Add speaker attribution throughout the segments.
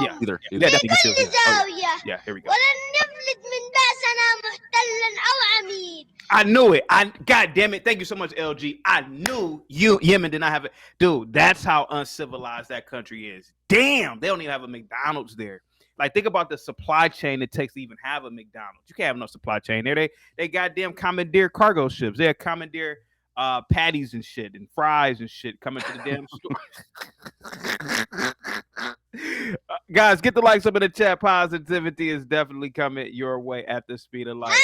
Speaker 1: Yeah,
Speaker 2: Either.
Speaker 1: yeah, definitely
Speaker 3: في
Speaker 1: concealed.
Speaker 3: كل
Speaker 1: Yeah. Oh yeah,
Speaker 3: زاوية
Speaker 1: yeah. Here we go.
Speaker 3: ولن نفلت من بأسنا محتلا أو عميد.
Speaker 1: I knew it. God damn it. Thank you so much, LG. I knew Yemen did not have it. Dude, that's how uncivilized that country is. Damn, they don't even have a McDonald's there. Like, think about the supply chain it takes to even have a McDonald's. You can't have no supply chain there. They goddamn commandeer cargo ships. They commandeer patties and shit and fries and shit coming to the damn store. Guys, get the likes up in the chat. Positivity is definitely coming your way at the speed of light.
Speaker 3: هذا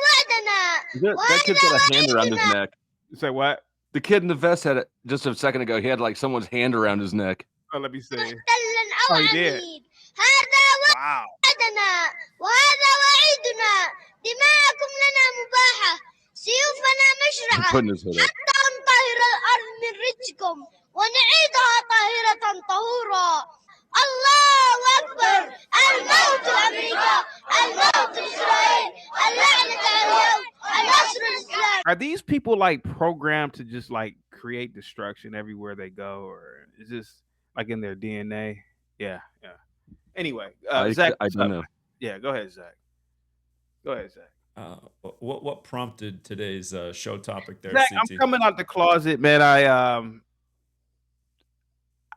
Speaker 3: وعدنا
Speaker 2: That kid's got a hand around his
Speaker 3: وهذا
Speaker 2: neck.
Speaker 1: You say what?
Speaker 2: The kid in the vest had it just a second ago. He had like someone's hand around his neck.
Speaker 1: Oh, let me see.
Speaker 3: محتلا أو
Speaker 1: Oh, he did.
Speaker 3: عميد. هذا
Speaker 1: Wow.
Speaker 3: وعدنا وهذا وعيدنا. دماءكم لنا مباحة. سيوفنا مشرعة
Speaker 2: Putting his hood up.
Speaker 3: حتى نطهر الأرض من رجكم ونعيدها طاهرة طهورا. الله أكبر. الموت لأمريكا. الموت لإسرائيل. اللعنة على اليهود. النصر الإسلام.
Speaker 1: Are these people like programmed to just like create destruction everywhere they go, or is this like in their DNA? Yeah. Anyway, Zach,
Speaker 2: I don't know.
Speaker 1: Yeah, go ahead, Zach.
Speaker 4: What prompted today's show topic there,
Speaker 1: Zach,
Speaker 4: CT?
Speaker 1: I'm coming out the closet, man.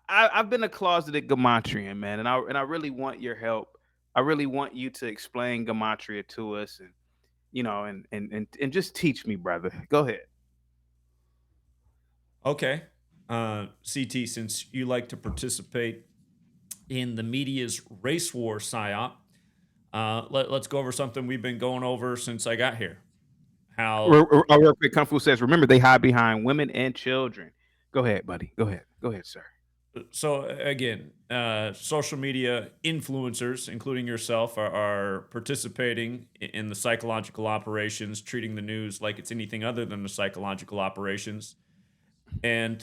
Speaker 1: I've been a closeted Gematrian, man, and I really want your help. I really want you to explain Gematria to us, and and just teach me, brother. Go ahead.
Speaker 4: Okay. CT, since you like to participate in the media's race war psyop, let's go over something we've been going over since I got here. How
Speaker 1: Real quick, Kung Fu says, remember, they hide behind women and children. Go ahead, buddy. Go ahead, sir.
Speaker 4: So again, social media influencers, including yourself, are participating in the psychological operations, treating the news like it's anything other than the psychological operations. And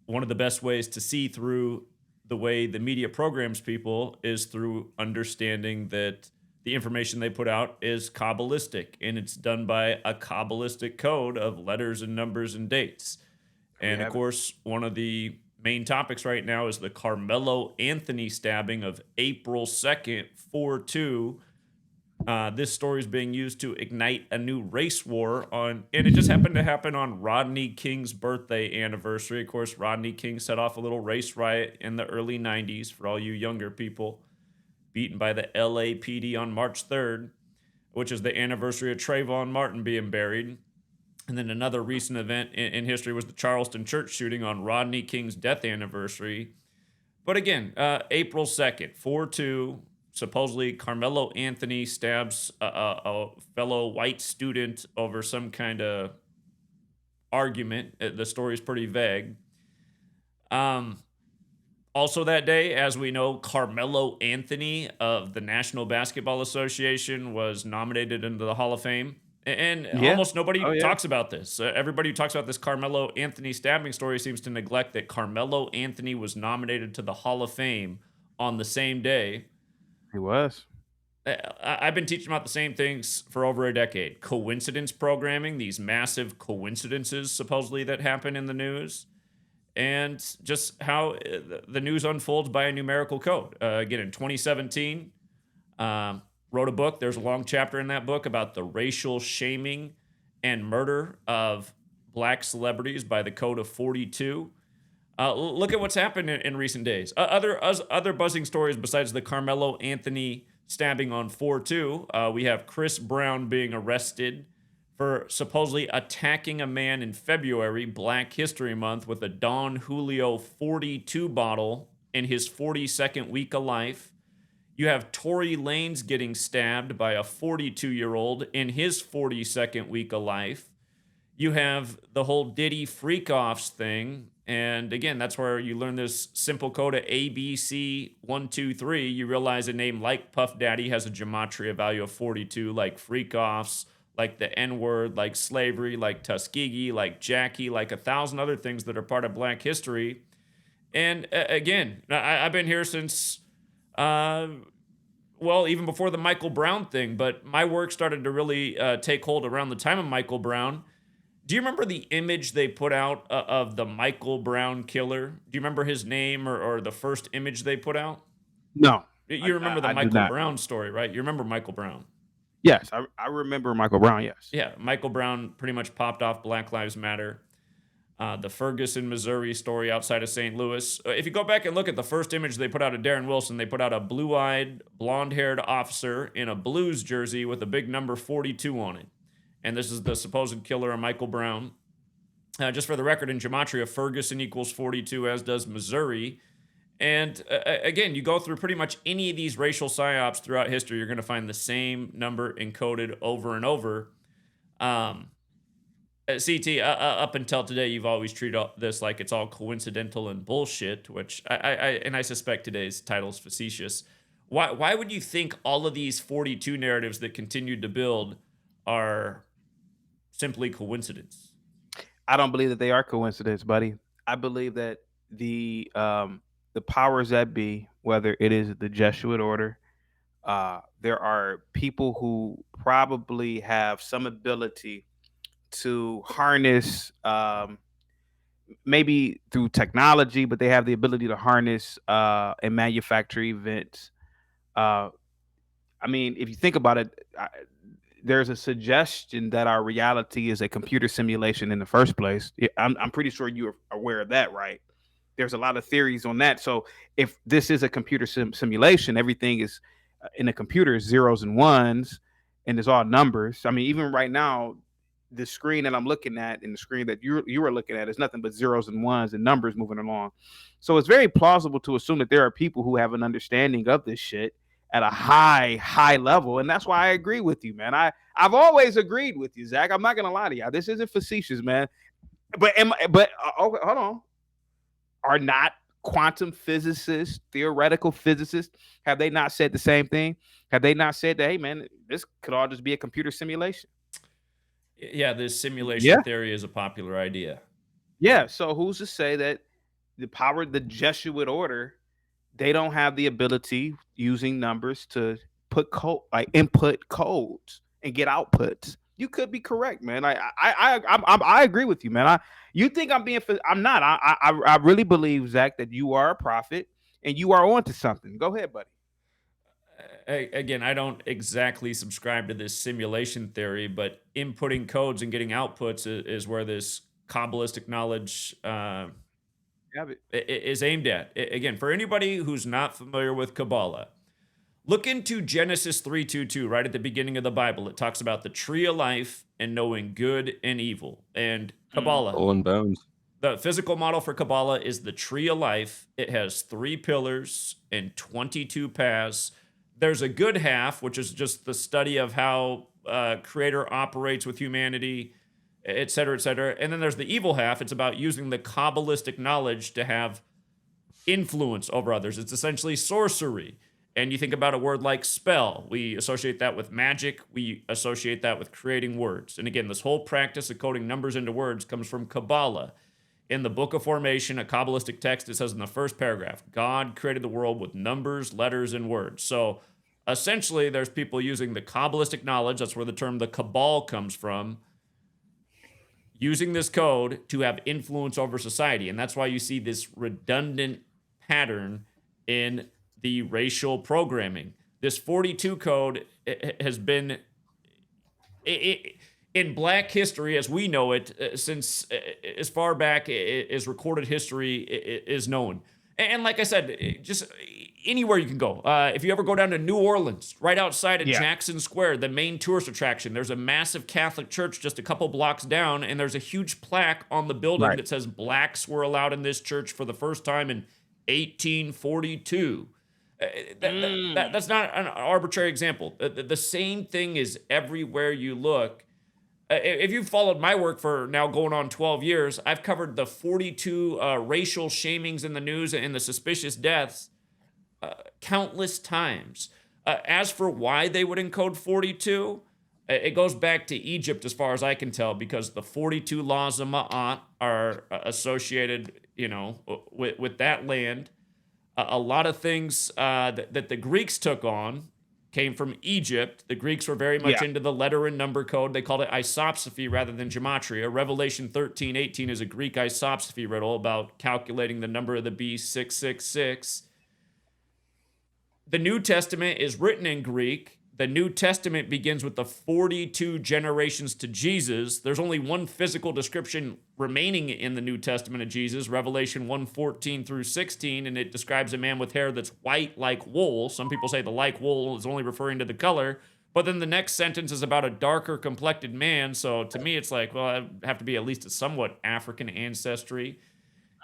Speaker 4: one of the best ways to see through the way the media programs people is through understanding that the information they put out is Kabbalistic, and it's done by a Kabbalistic code of letters and numbers and dates. And of course, one of the main topics right now is the Carmelo Anthony stabbing of April 2nd, 4/2. This story is being used to ignite a new race war and it just happened to happen on Rodney King's birthday anniversary. Of course, Rodney King set off a little race riot in the early 90s for all you younger people, beaten by the LAPD on March 3rd, which is the anniversary of Trayvon Martin being buried. And then another recent event in history was the Charleston church shooting on Rodney King's death anniversary. But again, April 2nd, 4/2, supposedly Carmelo Anthony stabs a fellow white student over some kind of argument. The story is pretty vague. Also that day, as we know, Carmelo Anthony of the National Basketball Association was nominated into the Hall of Fame. And almost nobody talks about this. Everybody who talks about this Carmelo Anthony stabbing story seems to neglect that Carmelo Anthony was nominated to the Hall of Fame on the same day.
Speaker 1: He was.
Speaker 4: I've been teaching about the same things for over a decade. Coincidence programming, these massive coincidences supposedly that happen in the news, and just how the news unfolds by a numerical code. Again, in 2017, wrote a book. There's a long chapter in that book about the racial shaming and murder of black celebrities by the code of 42. Look at what's happened in recent days. Other buzzing stories besides the Carmelo Anthony stabbing on 4/2. We have Chris Brown being arrested for supposedly attacking a man in February, Black History Month, with a Don Julio 42 bottle in his 42nd week of life. You have Tory Lanez getting stabbed by a 42-year-old in his 42nd week of life. You have the whole Diddy freak-offs thing. And again, that's where you learn this simple code of ABC123. You realize a name like Puff Daddy has a gematria value of 42, like freak-offs, like the N-word, like slavery, like Tuskegee, like Jackie, like 1,000 other things that are part of Black history. And again, I've been here since... even before the Michael Brown thing, but my work started to really take hold around the time of Michael Brown. Do you remember the image they put out of the Michael Brown killer? Do you remember his name or the first image they put out?
Speaker 1: No.
Speaker 4: You remember the
Speaker 1: I do
Speaker 4: Michael
Speaker 1: not.
Speaker 4: Brown story, right? You remember Michael Brown?
Speaker 1: Yes, I remember Michael Brown. Yes.
Speaker 4: Yeah, Michael Brown pretty much popped off Black Lives Matter. The Ferguson, Missouri story outside of St. Louis. If you go back and look at the first image they put out of Darren Wilson, they put out a blue-eyed, blonde-haired officer in a Blues jersey with a big number 42 on it. And this is the supposed killer of Michael Brown. Just for the record, in Gematria, Ferguson equals 42, as does Missouri. And again, you go through pretty much any of these racial psyops throughout history, you're going to find the same number encoded over and over. CT, up until today, you've always treated this like it's all coincidental and bullshit, which I suspect today's title is facetious. Why would you think all of these 42 narratives that continued to build are simply coincidence?
Speaker 1: I don't believe that they are coincidence, buddy. I believe that the powers that be, whether it is the Jesuit order, there are people who probably have some ability to harness, maybe through technology, but they have the ability to harness and manufacture events. Uh, I mean, if you think about it, there's a suggestion that our reality is a computer simulation in the first place. I'm pretty sure you're aware of that, right? There's a lot of theories on that. So if this is a computer simulation, everything is in a computer is zeros and ones, and it's all numbers. I mean, even right now, the screen that I'm looking at and the screen that you are looking at is nothing but zeros and ones and numbers moving along. So it's very plausible to assume that there are people who have an understanding of this shit at a high level, and that's why I agree with you, man. I've always agreed with you, Zach. I'm not gonna lie to you. This isn't facetious, man. But okay, hold on. Are not quantum physicists, theoretical physicists, have they not said the same thing? Have they not said that, hey, man, this could all just be a computer simulation?
Speaker 4: Yeah, this simulation
Speaker 1: Yeah.
Speaker 4: theory is a popular idea.
Speaker 1: Yeah. So who's to say that the Jesuit order, they don't have the ability using numbers to put code, like input codes and get outputs? You could be correct, man. I agree with you, man. You think I'm being? I'm not. I really believe, Zach, that you are a prophet and you are onto something. Go ahead, buddy.
Speaker 4: Again, I don't exactly subscribe to this simulation theory, but inputting codes and getting outputs is where this Kabbalistic knowledge
Speaker 1: Yeah, but
Speaker 4: is aimed at. Again, for anybody who's not familiar with Cabala, look into Genesis 3:22 right at the beginning of the Bible. It talks about the tree of life and knowing good and evil. And Cabala,
Speaker 2: Skull and bones.
Speaker 4: the physical model for Cabala is the tree of life. It has 3 pillars and 22 paths. There's a good half, which is just the study of how Creator operates with humanity, et cetera, et cetera. And then there's the evil half. It's about using the Kabbalistic knowledge to have influence over others. It's essentially sorcery. And you think about a word like spell. We associate that with magic. We associate that with creating words. And again, this whole practice of coding numbers into words comes from Cabala. In the Book of Formation, a Kabbalistic text, it says in the first paragraph, God created the world with numbers, letters, and words. So essentially, there's people using the Kabbalistic knowledge, that's where the term the Cabal comes from, using this code to have influence over society. And that's why you see this redundant pattern in the racial programming. This 42 code has been in Black history, as we know it, since as far back as recorded history is known. And like I said, just anywhere you can go. If you ever go down to New Orleans, right outside of Jackson Square, the main tourist attraction, there's a massive Catholic church just a couple blocks down, and there's a huge plaque on the building that says blacks were allowed in this church for the first time in 1842. That's not an arbitrary example. The same thing is everywhere you look. If you've followed my work for now going on 12 years, I've covered the 42 racial shamings in the news and the suspicious deaths countless times. As for why they would encode 42, it goes back to Egypt as far as I can tell, because the 42 laws of Ma'at are associated, with that land. A lot of things that the Greeks took on came from Egypt. The Greeks were very much into the letter and number code. They called it isopsophy rather than gematria. Revelation 13:18 is a Greek isopsophy riddle about calculating the number of the beast, 666. the New Testament is written in Greek. The New Testament begins with the 42 generations to Jesus. There's only one physical description remaining in the New Testament of Jesus, Revelation 1:14 through 16, and it describes a man with hair that's white like wool. Some people say the like wool is only referring to the color, but then the next sentence is about a darker complected man. So to me, it's like, well, I have to be at least a somewhat African ancestry.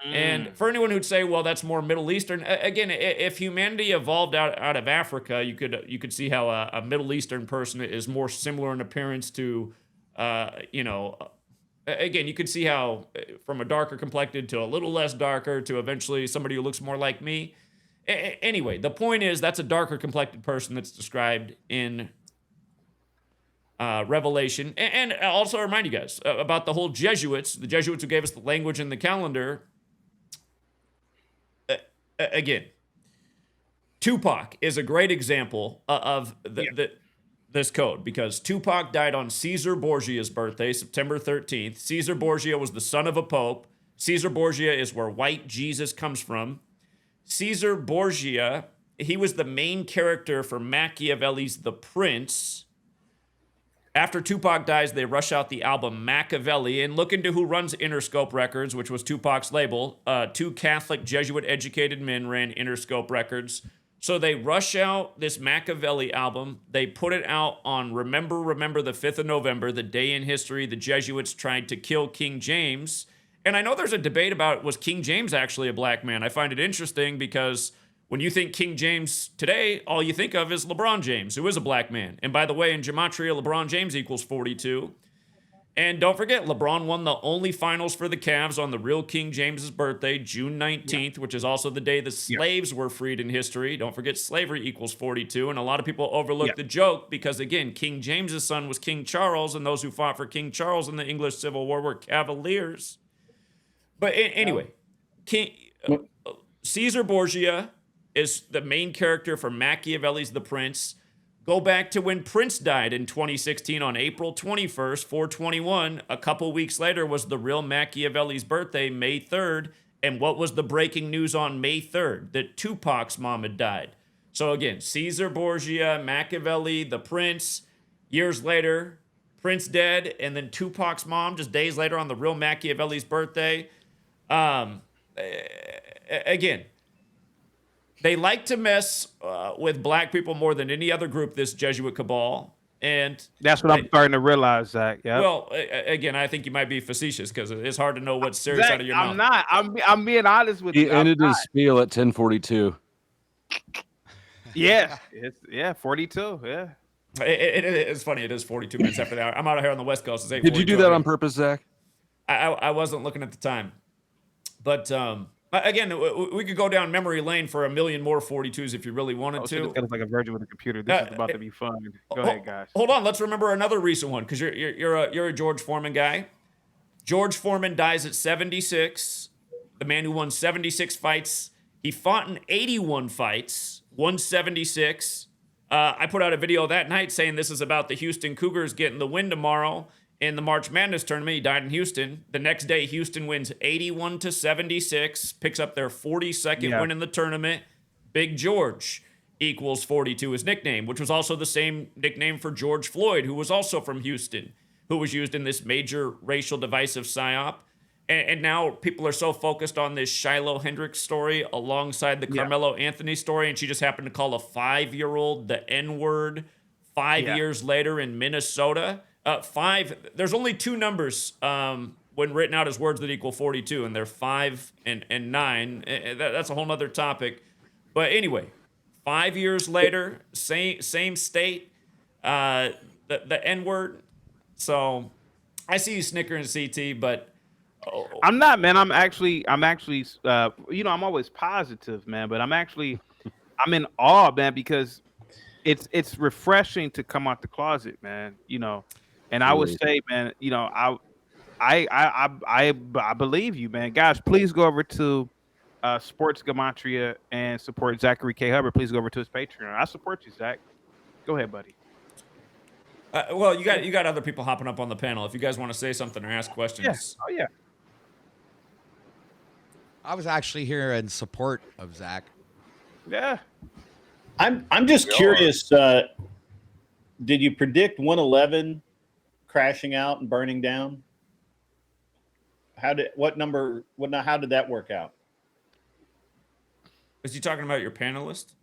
Speaker 4: And for anyone who'd say, well, that's more Middle Eastern, again, if humanity evolved out of Africa, you could see how a Middle Eastern person is more similar in appearance to, again, you could see how from a darker complected to a little less darker to eventually somebody who looks more like me. Anyway, the point is that's a darker complected person that's described in Revelation. And I'll also remind you guys about the whole Jesuits, the Jesuits who gave us the language and the calendar. Again, Tupac is a great example of this code because Tupac died on Caesar Borgia's birthday, September 13th. Caesar Borgia was the son of a pope. Caesar Borgia is where white Jesus comes from. Caesar Borgia, he was the main character for Machiavelli's The Prince. After Tupac dies, they rush out the album Machiavelli and look into who runs Interscope Records, which was Tupac's label. Two Catholic Jesuit-educated men ran Interscope Records. So they rush out this Machiavelli album. They put it out on Remember the 5th of November, the day in history the Jesuits tried to kill King James. And I know there's a debate about, was King James actually a black man? I find it interesting because when you think King James today, all you think of is LeBron James, who is a black man. And by the way, in Gematria, LeBron James equals 42. And don't forget, LeBron won the only finals for the Cavs on the real King James's birthday, June 19th, which is also the day the slaves were freed in history. Don't forget, slavery equals 42. And a lot of people overlook the joke because, again, King James's son was King Charles, and those who fought for King Charles in the English Civil War were Cavaliers. But anyway, Caesar Borgia is the main character for Machiavelli's The Prince. Go back to when Prince died in 2016 on April 21st, 421. A couple weeks later was the real Machiavelli's birthday, May 3rd. And what was the breaking news on May 3rd? That Tupac's mom had died. So again, Caesar Borgia, Machiavelli, The Prince. Years later, Prince dead. And then Tupac's mom just days later on the real Machiavelli's birthday. Again, they like to mess with black people more than any other group, this Jesuit cabal. And
Speaker 1: that's what I'm starting to realize, Zach. Yeah.
Speaker 4: Well, again, I think you might be facetious because it's hard to know what's serious
Speaker 1: Zach,
Speaker 4: out of your
Speaker 1: I'm
Speaker 4: mouth.
Speaker 1: not. I'm being honest with you.
Speaker 2: He ended his spiel at 10:42.
Speaker 1: Yeah. 42. Yeah.
Speaker 4: It's funny. It is 42 minutes after the hour. I'm out of here on the West Coast.
Speaker 2: Did you do that on purpose, Zach?
Speaker 4: I wasn't looking at the time. But again, we could go down memory lane for a million more 42s if you really wanted to.
Speaker 1: It's like a virgin with a computer. This is about to be fun. Go ahead, guys.
Speaker 4: Hold on. Let's remember another recent one because you're a George Foreman guy. George Foreman dies at 76. The man who won 76 fights. He fought in 81 fights, won 76. I put out a video that night saying this is about the Houston Cougars getting the win tomorrow in the March Madness tournament. He died in Houston. The next day, Houston wins 81-76, picks up their 42nd win in the tournament. Big George equals 42, his nickname, which was also the same nickname for George Floyd, who was also from Houston, who was used in this major racial divisive psyop. And now people are so focused on this Shiloh Hendricks story alongside the Carmelo Anthony story, and she just happened to call a 5-year-old the N-word 5 years later in Minnesota. 5, there's only two numbers when written out as words that equal 42, and they're 5 and 9. That's a whole nother topic. But anyway, 5 years later, same state, the N-word. So I see you snickering, CT, but
Speaker 1: I'm not, man. I'm actually, I'm always positive, man, but I'm in awe, man, because it's refreshing to come out the closet, man, and I would say, man, I believe you, man. Guys, please go over to Sports Gematria and support Zachary K. Hubbard. Please go over to his Patreon. I support you, Zach. Go ahead, buddy.
Speaker 4: Well, you got other people hopping up on the panel. If you guys want to say something or ask questions.
Speaker 1: Yeah. Oh, yeah.
Speaker 5: I was actually here in support of Zach.
Speaker 1: Yeah.
Speaker 5: I'm just
Speaker 2: We are.
Speaker 5: curious. Did you predict 111 crashing out and burning down? How did that work out?
Speaker 4: Is he talking about your panelist?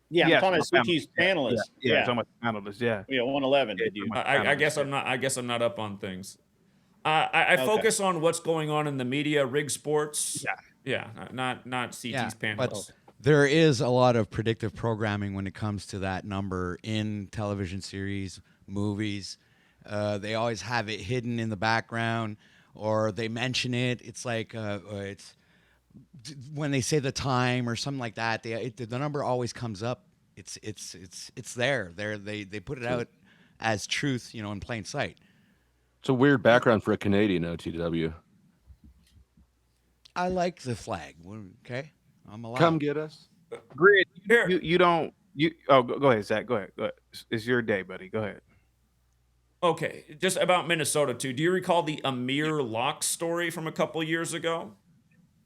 Speaker 5: Yeah,
Speaker 1: Yes,
Speaker 5: I'm talking about
Speaker 1: my
Speaker 5: Suki's panelists.
Speaker 1: Yeah,
Speaker 5: Yeah,
Speaker 1: talking about the panelists. Yeah.
Speaker 5: 111.
Speaker 1: Yeah,
Speaker 5: Did you?
Speaker 4: I guess I'm not. I guess I'm not up on things. I
Speaker 5: Okay.
Speaker 4: focus on what's going on in the media, rig sports.
Speaker 1: Yeah.
Speaker 4: Yeah, not CT's
Speaker 6: Yeah,
Speaker 4: panelists.
Speaker 6: but there is a lot of predictive programming when it comes to that number in television series, movies. They always have it hidden in the background, or they mention it. It's like it's when they say the time or something like that. The number always comes up. It's there. They put it out as truth, in plain sight.
Speaker 2: It's a weird background for a Canadian OTW.
Speaker 6: I like the flag. Okay, I'm allowed.
Speaker 2: Come get us.
Speaker 1: Grid,
Speaker 4: Here.
Speaker 1: you don't go ahead, Zach. Go ahead. It's your day, buddy. Go ahead.
Speaker 4: Okay, just about Minnesota too. Do you recall the Amir Locke story from a couple years ago?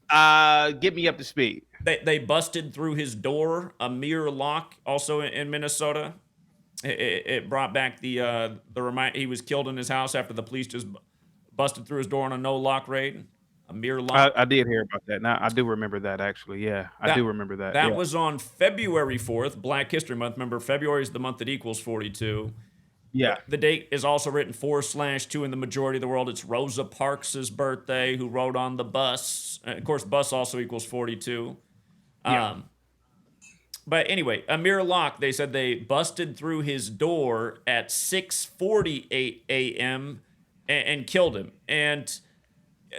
Speaker 1: Get me up to speed.
Speaker 4: They busted through his door. Amir Locke, also in Minnesota. It brought back the remind. He was killed in his house after the police just busted through his door on a no lock raid. Amir Locke.
Speaker 1: I did hear about that. Now I do remember that actually. Yeah, I do remember that.
Speaker 4: That
Speaker 1: yeah.
Speaker 4: was on February 4th, Black History Month. Remember, February is the month that equals 42.
Speaker 1: Yeah.
Speaker 4: The date is also written 4/2 in the majority of the world. It's Rosa Parks' birthday, who rode on the bus. Of course, bus also equals 42.
Speaker 1: Yeah.
Speaker 4: But anyway, Amir Locke, they said they busted through his door at 6:48 a.m. and killed him. And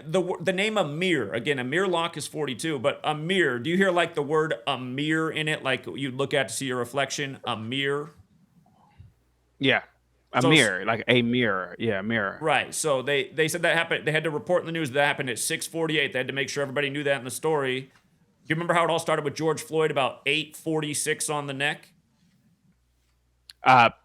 Speaker 4: the name Amir, again, Amir Locke is 42, but Amir, do you hear like the word Amir in it? Like you look at to see your reflection? Amir?
Speaker 1: Yeah. A
Speaker 4: So-
Speaker 1: mirror, like a mirror. Yeah, a mirror.
Speaker 4: Right. So they said that happened. They had to report in the news that happened at 6:48. They had to make sure everybody knew that in the story. Do you remember how it all started with George Floyd about 8:46 on the neck?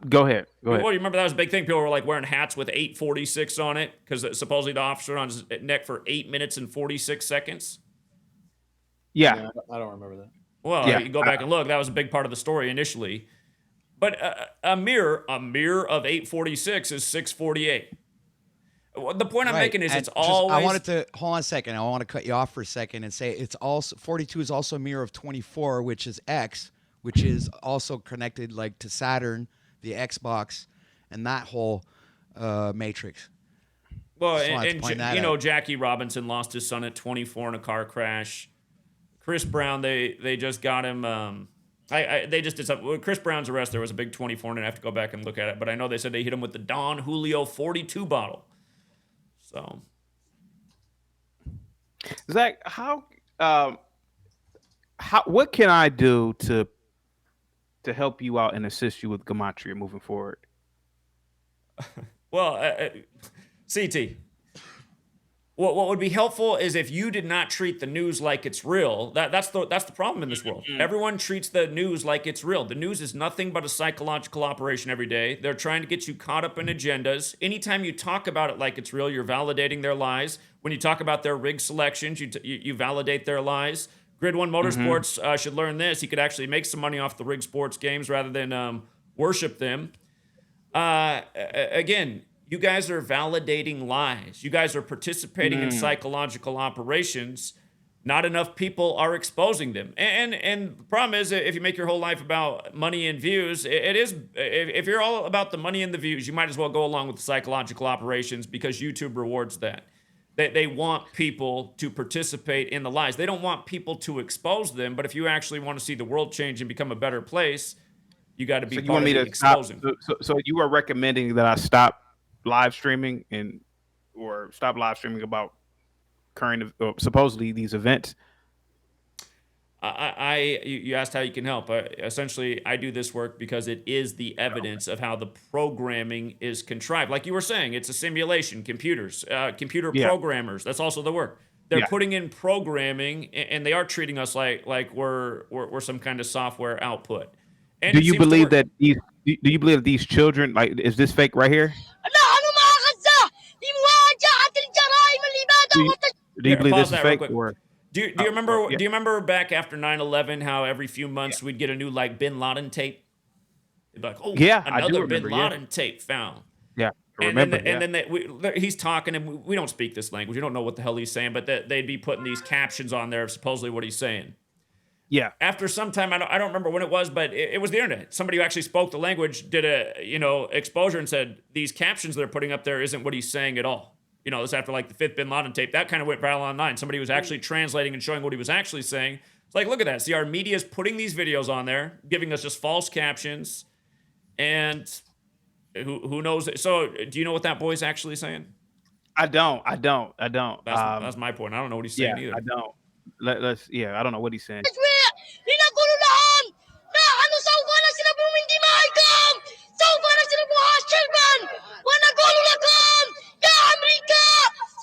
Speaker 1: Go ahead.
Speaker 4: Well, you remember that was a big thing. People were like wearing hats with 8:46 on it because supposedly the officer on his neck for 8 minutes and 46 seconds.
Speaker 1: Yeah.
Speaker 5: No, I don't remember that.
Speaker 4: Well,
Speaker 1: Yeah.
Speaker 4: you go back and look. That was a big part of the story initially. But a mirror of 8:46 is 6:48. The point I'm making is
Speaker 6: and
Speaker 4: it's
Speaker 6: just-
Speaker 4: always.
Speaker 6: I wanted to hold on a second. I want to cut you off for a second and say it's also 42 is also a mirror of 24, which is X, which is also connected like to Saturn, the Xbox, and that whole matrix.
Speaker 4: Well,
Speaker 6: Just wanted to point that out.
Speaker 4: Jackie Robinson lost his son at 24 in a car crash. Chris Brown, they just got him. They just did something. With Chris Brown's arrest, there was a big 24, and I have to go back and look at it. But I know they said they hit him with the Don Julio 42 bottle. So,
Speaker 1: Zach, what can I do to help you out and assist you with Gematria moving forward?
Speaker 4: well, CT. What would be helpful is if you did not treat the news like it's real. That's the problem in this world. Everyone treats the news like it's real. The news is nothing but a psychological operation every day. They're trying to get you caught up in agendas. Anytime you talk about it like it's real, you're validating their lies. When you talk about their rig selections, you validate their lies. Grid One Motorsports should learn this. He could actually make some money off the rig sports games rather than worship them. Again, you guys are validating lies. You guys are participating in psychological operations. Not enough people are exposing them. And the problem is, if you make your whole life about money and views, it is. If you're all about the money and the views, you might as well go along with the psychological operations because YouTube rewards that. They want people to participate in the lies. They don't want people to expose them. But if you actually want to see the world change and become a better place, you got to be part of the exposing.
Speaker 1: So you are recommending that I stop live streaming or stop live streaming about supposedly these events?
Speaker 4: You asked how you can help. Essentially, I do this work because it is the evidence of how the programming is contrived. Like you were saying, it's a simulation. Computers, computer programmers. That's also the work. They're putting in programming, and they are treating us like we're some kind of software output. And
Speaker 1: do you believe that these? Do you believe that these children, like, is this fake right here? Do you believe this is fake? Or
Speaker 4: Do you remember?
Speaker 1: Yeah.
Speaker 4: Do you remember back after 9/11 how every few
Speaker 1: Yeah.
Speaker 4: months we'd get a new like Bin Laden tape? It'd be like, oh,
Speaker 1: Yeah, I do
Speaker 4: another Bin
Speaker 1: remember. Yeah.
Speaker 4: Laden tape found.
Speaker 1: Yeah. I
Speaker 4: And then,
Speaker 1: remember. Yeah.
Speaker 4: he's talking, and we don't speak this language. We don't know what the hell he's saying, but they'd be putting these captions on there of supposedly what he's saying.
Speaker 1: Yeah.
Speaker 4: After some time, I don't remember when it was, but it was the internet. Somebody who actually spoke the language did a exposure and said these captions they're putting up there isn't what he's saying at all. This after like the 5th Bin Laden tape, that kind of went viral online. Somebody was actually translating and showing what he was actually saying. It's like, look at that. See, our media's putting these videos on there, giving us just false captions, and who knows? So, do you know what that boy's actually saying?
Speaker 1: I don't.
Speaker 4: That's my point. I don't know what he's saying
Speaker 1: Yeah,
Speaker 4: either.
Speaker 1: I don't. Let's. Yeah, I don't know what he's saying.
Speaker 3: لنقول لهم نحن سوف نشرب من دمائكم سوف نشربها شربا ونقول لكم يا أمريكا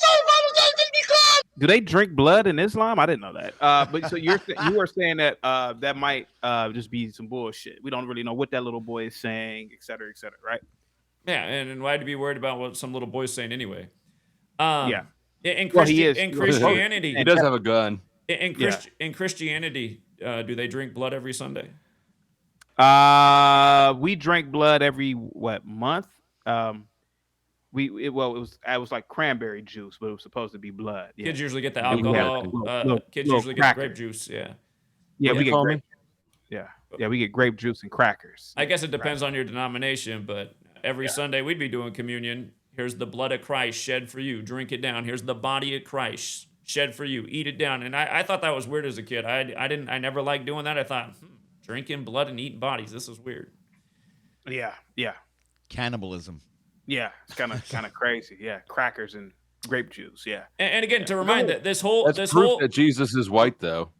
Speaker 3: سوف نزلزل بكم.
Speaker 1: Do they drink blood in Islam? I didn't know that. But so you were saying that that might just be some bullshit. We don't really know what that little boy is saying, et cetera, right?
Speaker 4: Yeah, and why'd you be worried about what some little boy's saying anyway?
Speaker 1: Yeah.
Speaker 4: In
Speaker 1: Well, he is.
Speaker 4: Christianity,
Speaker 2: He does have a gun.
Speaker 4: in Christianity, do they drink blood every Sunday?
Speaker 1: We drank blood every month? It was like cranberry juice, but it was supposed to be blood. Yeah.
Speaker 4: Kids usually get the
Speaker 2: Yeah, we
Speaker 4: alcohol. Kids
Speaker 1: little
Speaker 4: usually get
Speaker 1: crackers.
Speaker 4: grape juice. Yeah.
Speaker 1: Yeah, we get
Speaker 2: call
Speaker 1: grape.
Speaker 2: me?
Speaker 1: Yeah, we get grape juice and crackers.
Speaker 4: I guess it depends on your denomination, but every Sunday we'd be doing communion. Here's the blood of Christ shed for you. Drink it down. Here's the body of Christ shed for you. Eat it down. And I thought that was weird as a kid. I never liked doing that. I thought, drinking blood and eating bodies. This is weird.
Speaker 1: Yeah.
Speaker 6: Cannibalism.
Speaker 1: Yeah, it's kind of crazy. Yeah, crackers and grape juice. Yeah.
Speaker 4: And again, to remind that
Speaker 2: That's proof that Jesus is white, though.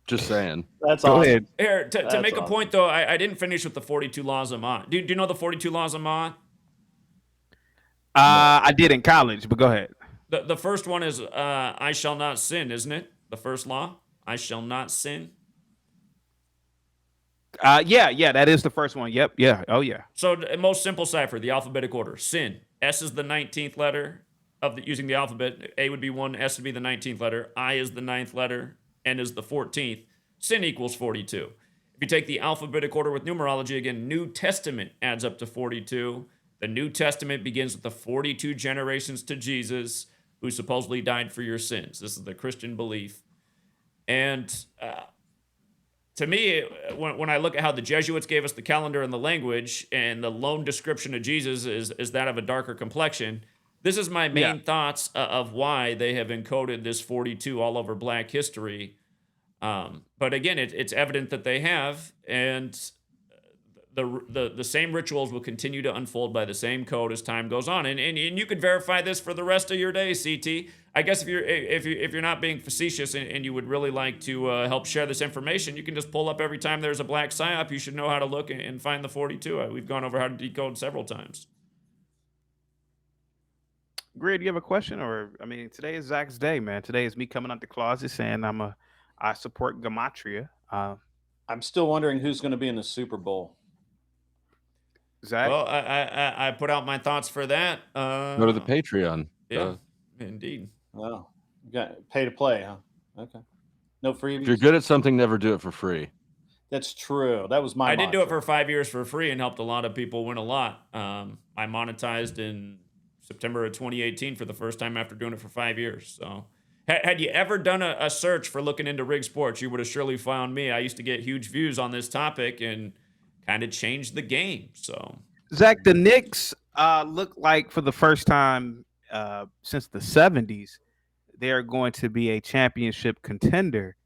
Speaker 2: Just saying.
Speaker 5: That's
Speaker 1: Go
Speaker 5: awesome.
Speaker 1: ahead.
Speaker 4: Here, to
Speaker 5: That's
Speaker 4: make a
Speaker 5: awesome.
Speaker 4: point, though, I didn't finish with the 42 laws of Ma. Do you know the 42 laws of Ma?
Speaker 1: I did in college, but go ahead.
Speaker 4: The first one is I shall not sin, isn't it? The first law, I shall not sin.
Speaker 1: Yeah, that is the first one. Yep, yeah, oh yeah.
Speaker 4: So the most simple cipher, the alphabetic order. Sin. S is the 19th letter using the alphabet. A would be 1, S would be the 19th letter. I is the 9th letter. N is the 14th. Sin equals 42. If you take the alphabetic order with numerology, again, New Testament adds up to 42. The New Testament begins with the 42 generations to Jesus, who supposedly died for your sins. This is the Christian belief. And to me, when I look at how the Jesuits gave us the calendar and the language, and the lone description of Jesus is that of a darker complexion, this is my main thoughts of why they have encoded this 42 all over Black history. But again, it's evident that they have, and the same rituals will continue to unfold by the same code as time goes on. And you could verify this for the rest of your day, CT. I guess if you're not being facetious and you would really like to help share this information, you can just pull up every time there's a black psyop. You should know how to look and find the 42. We've gone over how to decode several times.
Speaker 1: Grid, you have a question? Or I mean, today is Zach's day, man. Today is me coming out the closet saying I support Gematria.
Speaker 5: I'm still wondering who's going to be in the Super Bowl.
Speaker 1: Zach?
Speaker 4: Well, I put out my thoughts for that.
Speaker 2: Go to the Patreon.
Speaker 4: Yeah, indeed.
Speaker 5: Oh, you got pay to play, huh? Okay. No
Speaker 2: If
Speaker 5: freebies.
Speaker 2: you're good at something, never do it for free.
Speaker 5: That's true. That was my.
Speaker 4: I did do it
Speaker 5: mantra.
Speaker 4: for 5 years for free and helped a lot of people win a lot. I monetized in September of 2018 for the first time after doing it for 5 years. So had you ever done a search for looking into rig sports, you would have surely found me. I used to get huge views on this topic and kind of changed the game. So
Speaker 1: Zach, the Knicks look like for the first time since the 70s, they are going to be a championship contender.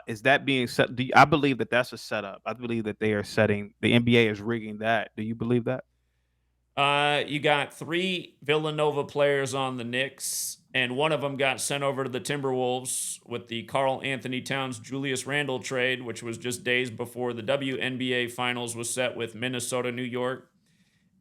Speaker 1: Is that being set? I believe that that's a setup. I believe that they are setting, the NBA is rigging that. Do you believe that?
Speaker 4: you got 3 Villanova players on the Knicks, and one of them got sent over to the Timberwolves with the Karl Anthony Towns Julius Randle trade, which was just days before the WNBA Finals was set with Minnesota, New York.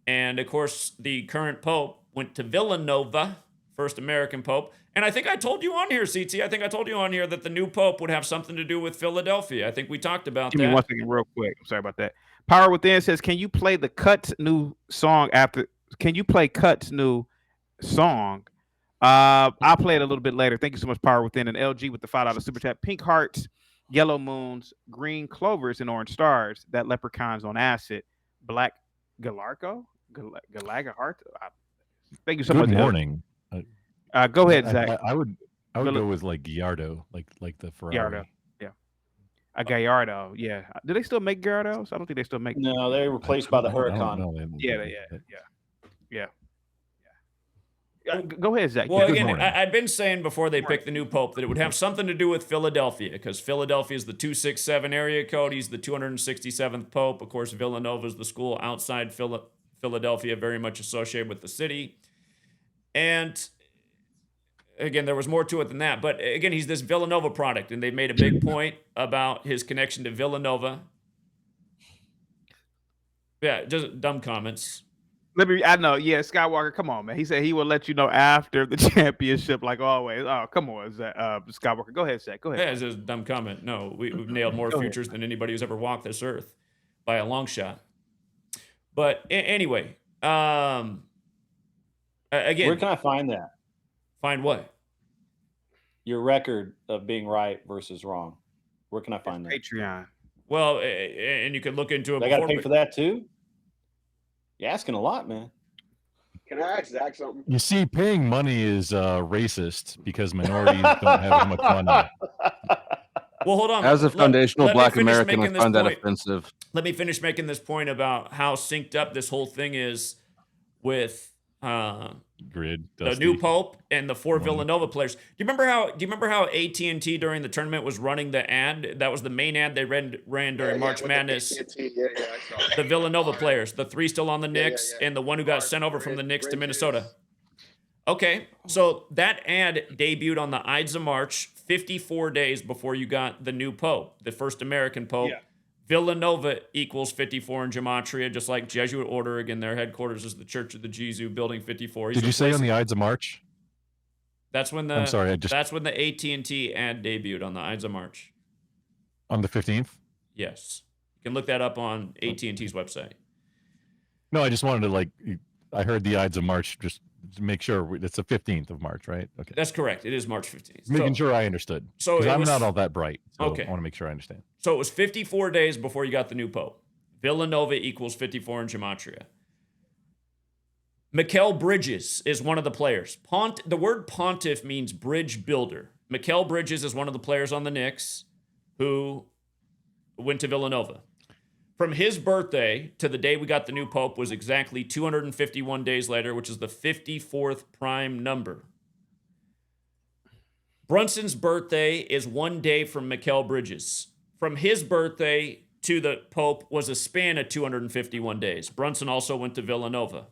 Speaker 4: And, of course, the current Pope went to Villanova, first American Pope. And I think I told you on here, CT, I think I told you on here that the new Pope would have something to do with Philadelphia. I think we talked about
Speaker 1: Give
Speaker 4: that.
Speaker 1: me 1 second real quick. I'm sorry about that. Power Within says, can you play the cut new song after can you play Cut's new song? I'll play it a little bit later. Thank you so much, Power Within, and LG with the $5 super chat. Pink hearts, yellow moons, green clovers, and orange stars. That leprechauns on acid. Black Galarco, Galaga heart. Thank you so much.
Speaker 7: Good morning.
Speaker 1: Go ahead, Zach.
Speaker 7: I would go with like Gallardo, like the Ferrari.
Speaker 1: Gallardo, yeah. A Gallardo, yeah. Do they still make Gallardos? I don't think they still make.
Speaker 5: No, they were replaced by the
Speaker 7: I don't
Speaker 5: Huracan.
Speaker 7: know.
Speaker 1: Yeah. Go ahead, Zach.
Speaker 4: Well,
Speaker 1: Yeah.
Speaker 4: again,
Speaker 7: morning.
Speaker 4: I'd been saying before they picked the new pope that it would have something to do with Philadelphia, because Philadelphia is the 267 area code. He's the 267th pope. Of course, Villanova is the school outside Philadelphia, very much associated with the city. And again, there was more to it than that. But again, he's this Villanova product, and they made a big point about his connection to Villanova. Yeah, just dumb comments.
Speaker 1: I know. Yeah, Skywalker, come on, man. He said he will let you know after the championship, like always. Oh, come on, Skywalker. Go ahead, Zach. Go ahead.
Speaker 4: Yeah, it's just a dumb comment. No, we've nailed more futures than anybody who's ever walked this earth by a long shot. But anyway, again,
Speaker 5: Where can I find that?
Speaker 4: Find what?
Speaker 5: Your record of being right versus wrong. Where can I find that?
Speaker 1: Patreon.
Speaker 4: Well, and you can look into it.
Speaker 5: I got to pay for that too. You're asking a lot, man.
Speaker 8: Can I ask Zach something?
Speaker 7: You see, paying money is racist because minorities don't have as much money.
Speaker 4: Well, hold on.
Speaker 2: As a foundational
Speaker 4: let me
Speaker 2: Black
Speaker 4: finish
Speaker 2: American, I
Speaker 4: making this
Speaker 2: find that
Speaker 4: point.
Speaker 2: offensive.
Speaker 4: Let me finish making this point about how synced up this whole thing is with
Speaker 7: Grid.
Speaker 4: the
Speaker 7: Dusty.
Speaker 4: new pope and the four Villanova players. Do you remember how AT&T during the tournament was running the ad? That was the main ad they ran during March Madness.
Speaker 8: AT&T. Yeah, I saw
Speaker 4: The
Speaker 8: that.
Speaker 4: Villanova players, the three still on the Knicks,
Speaker 8: yeah.
Speaker 4: and the one who got sent over from the Knicks to Minnesota. Okay, so that ad debuted on the Ides of March, 54 days before you got the new pope, the first American pope.
Speaker 1: Yeah.
Speaker 4: Villanova equals 54 in Gematria, just like Jesuit order. Again, their headquarters is the Church of the Jesu, Building 54.
Speaker 7: Did you say on the Ides of March?
Speaker 4: That's when the
Speaker 7: I'm sorry,
Speaker 4: that's when the AT&T ad debuted on the Ides of March.
Speaker 7: On the 15th?
Speaker 4: Yes, you can look that up on AT&T's website.
Speaker 7: No, I just wanted to I heard the Ides of March just to make sure it's the 15th of March, right? Okay.
Speaker 4: That's correct. It is March 15th.
Speaker 7: Making sure I understood.
Speaker 4: So
Speaker 7: 'Cause
Speaker 4: it
Speaker 7: I'm
Speaker 4: was-
Speaker 7: not all that bright. So
Speaker 4: Okay.
Speaker 7: I want to make sure I understand.
Speaker 4: So it was 54 days before you got the new pope. Villanova equals 54 in Gematria. Mikal Bridges is one of the players. The word pontiff means bridge builder. Mikal Bridges is one of the players on the Knicks who went to Villanova. From his birthday to the day we got the new pope was exactly 251 days later, which is the 54th prime number. Brunson's birthday is 1 day from Mikal Bridges. From his birthday to the pope was a span of 251 days. Brunson also went to Villanova.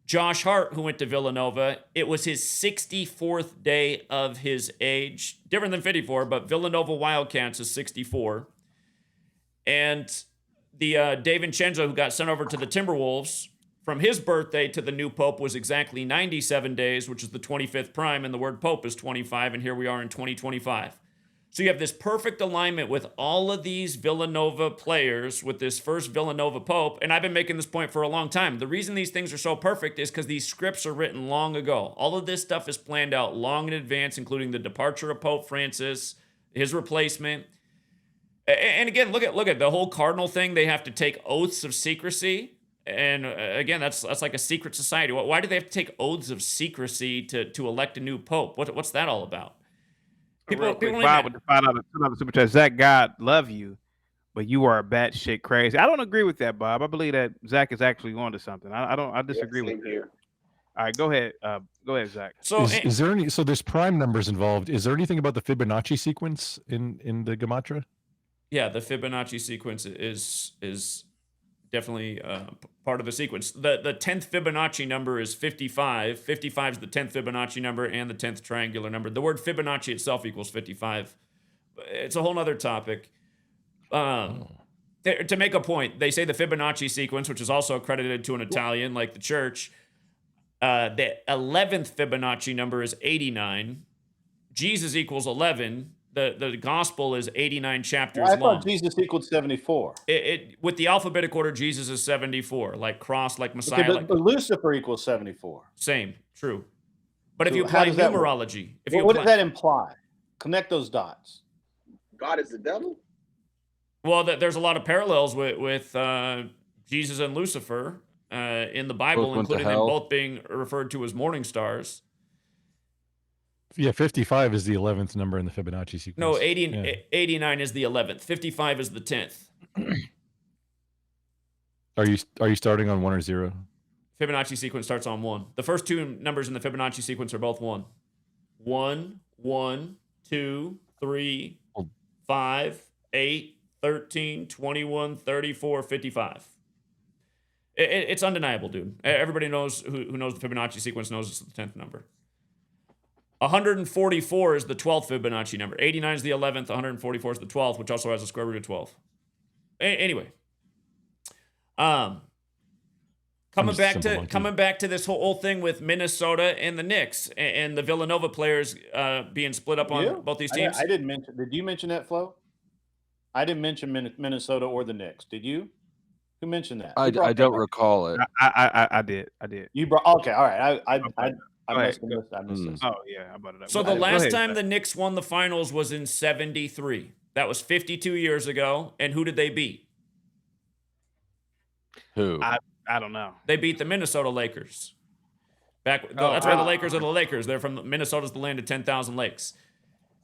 Speaker 4: Josh Hart, who went to Villanova, it was his 64th day of his age. Different than 54, but Villanova Wildcats is 64. And the Dave Vincenzo, who got sent over to the Timberwolves, from his birthday to the new pope was exactly 97 days, which is the 25th prime, and the word pope is 25, and here we are in 2025. So you have this perfect alignment with all of these Villanova players with this first Villanova pope, and I've been making this point for a long time. The reason these things are so perfect is because these scripts are written long ago. All of this stuff is planned out long in advance, including the departure of Pope Francis, his replacement. And again, look at the whole cardinal thing. They have to take oaths of secrecy. And again, that's like a secret society. Why do they have to take oaths of secrecy to elect a new pope? What's that all about?
Speaker 1: Real quick, Bob with the $5 super chat. Zach, God love you, but you are batshit crazy. I don't agree with that, Bob. I believe that Zach is actually on to something. I disagree with that.
Speaker 8: Here.
Speaker 1: All right, go ahead. Go ahead, Zach.
Speaker 4: So
Speaker 7: Is there any? So there's prime numbers involved. Is there anything about the Fibonacci sequence in the Gematria?
Speaker 4: yeah, the Fibonacci sequence is definitely part of the sequence. The 10th Fibonacci number is 55. 55 is the 10th Fibonacci number and the 10th triangular number. The word Fibonacci itself equals 55. It's a whole nother topic. To make a point, they say the Fibonacci sequence, which is also accredited to an Italian like the church, the 11th Fibonacci number is 89. Jesus equals 11. the gospel is 89 chapters
Speaker 5: I
Speaker 4: long.
Speaker 5: thought Jesus equaled 74.
Speaker 4: With the alphabetic order, Jesus is 74, like cross, like Messiah,
Speaker 5: Okay,
Speaker 4: like
Speaker 5: but Lucifer equals 74.
Speaker 4: same, true. But if
Speaker 5: So
Speaker 4: you
Speaker 5: how
Speaker 4: apply
Speaker 5: does that work?
Speaker 4: numerology,
Speaker 5: What does that imply? Connect those dots.
Speaker 8: God is the devil?
Speaker 4: well, there's a lot of parallels with Jesus and Lucifer in the Bible,
Speaker 2: Both went to
Speaker 4: including them
Speaker 2: hell.
Speaker 4: both being referred to as morning stars.
Speaker 7: Yeah, 55 is the 11th number in the Fibonacci sequence.
Speaker 4: No,
Speaker 7: Yeah.
Speaker 4: 89 is the 11th. 55 is the 10th.
Speaker 7: Are you starting on 1 or 0?
Speaker 4: Fibonacci sequence starts on 1. The first two numbers in the Fibonacci sequence are both 1. 1, 1, 2, 3, 5, 8, 13, 21, 34, 55. It's undeniable, dude. Everybody knows who knows the Fibonacci sequence knows it's the 10th number. 144 is the 12th Fibonacci number. 89 is the 11th. 144 is the 12th, which also has a square root of 12. Anyway, coming back to this whole thing with Minnesota and the Knicks and the Villanova players being split up on both these teams.
Speaker 5: I didn't mention. Did you mention that, Flo? I didn't mention Minnesota or the Knicks. Did you? Who mentioned that?
Speaker 2: I don't recall it.
Speaker 1: I did.
Speaker 5: You brought. Okay, all right. I missed this.
Speaker 1: Oh yeah, I brought it up.
Speaker 4: So the last time the Knicks won the finals was in '73. That was 52 years ago. And who did they beat?
Speaker 2: Who?
Speaker 1: I don't know.
Speaker 4: They beat the Minnesota Lakers. That's why the Lakers are the Lakers. They're from Minnesota's the land of 10,000 lakes.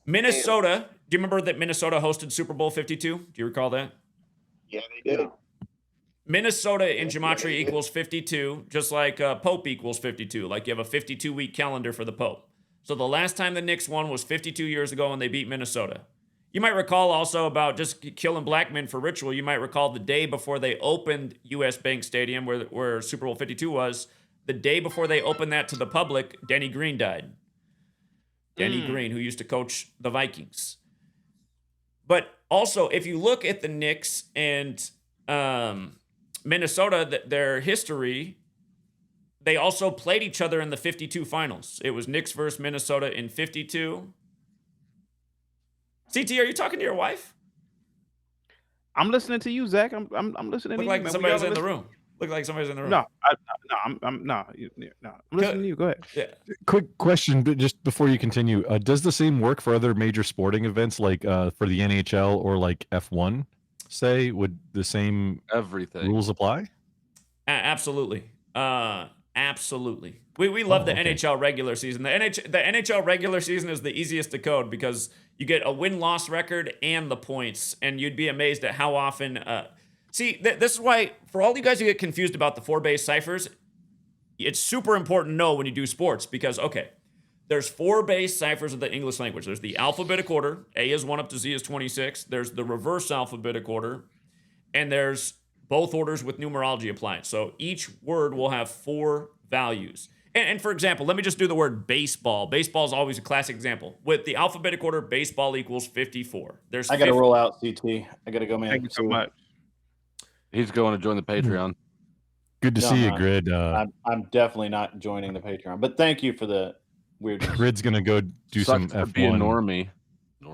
Speaker 4: Minnesota. Do you remember that Minnesota hosted Super Bowl 52? Do you recall that?
Speaker 8: Yeah, they did.
Speaker 4: Minnesota in Gematria equals 52, just like Pope equals 52. Like you have a 52-week calendar for the Pope. So the last time the Knicks won was 52 years ago, and they beat Minnesota. You might recall also about just killing black men for ritual. You might recall the day before they opened U.S. Bank Stadium, where Super Bowl 52 was, the day before they opened that to the public, Denny Green died. Denny Green, who used to coach the Vikings. But also, if you look at the Knicks and Minnesota, their history, they also played each other in the 52 finals. It was Knicks versus Minnesota in 52. CT, are you talking to your wife?
Speaker 1: I'm listening to you, Zach. I'm listening to you.
Speaker 4: Look like
Speaker 1: man.
Speaker 4: somebody's in the room. Look like somebody's in the room.
Speaker 1: No, I'm listening to you. Go ahead.
Speaker 4: Yeah.
Speaker 7: Quick question, but just before you continue, does the same work for other major sporting events, like for the NHL or like F1? Say, would the same
Speaker 2: Everything
Speaker 7: rules apply?
Speaker 4: Absolutely. Absolutely. We love the NHL regular season. The NHL regular season is the easiest to code because you get a win-loss record and the points, and you'd be amazed at how often. This is why, for all you guys who get confused about the 4-base ciphers, it's super important to know when you do sports because, okay, there's 4 base ciphers of the English language. There's the alphabetic order. A is 1 up to Z is 26. There's the reverse alphabetic order. And there's both orders with numerology applied. So each word will have 4 values. And for example, let me just do the word baseball. Baseball is always a classic example. With the alphabetic order, baseball equals 54.
Speaker 5: I got to roll out, CT. I got to go, man.
Speaker 1: Thank you so much.
Speaker 2: He's going to join the Patreon.
Speaker 7: Good to see you, Grid.
Speaker 5: I'm definitely not joining the Patreon, but thank you for the weirdness.
Speaker 7: Grid's gonna go do some
Speaker 2: Sucks to be a
Speaker 7: F1
Speaker 2: normie.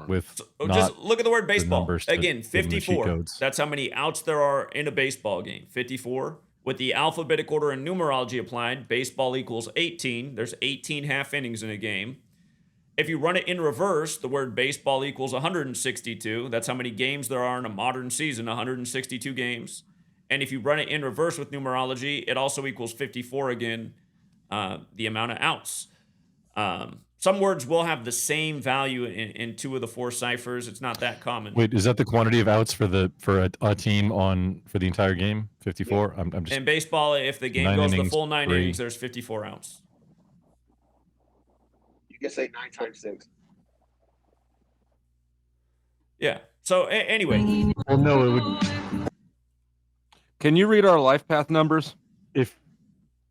Speaker 7: with.
Speaker 4: Just look at the word baseball. Again,
Speaker 7: give them the cheat
Speaker 4: 54.
Speaker 7: codes.
Speaker 4: That's how many outs there are in a baseball game. 54. With the alphabetic order and numerology applied, baseball equals 18. There's 18 half innings in a game. If you run it in reverse, the word baseball equals 162. That's how many games there are in a modern season, 162 games. And if you run it in reverse with numerology, it also equals 54 again, the amount of outs. Some words will have the same value in 2 of the 4 ciphers. It's not that common.
Speaker 7: Wait, is that the quantity of outs for a team for the entire game? 54.
Speaker 4: Yeah.
Speaker 7: I'm just.
Speaker 4: In baseball, if the game goes the full 9 innings, there's 54 outs.
Speaker 8: You can say 9 times 6.
Speaker 4: Yeah. So anyway.
Speaker 7: Well, no, it would.
Speaker 2: Can you read our life path numbers?
Speaker 7: If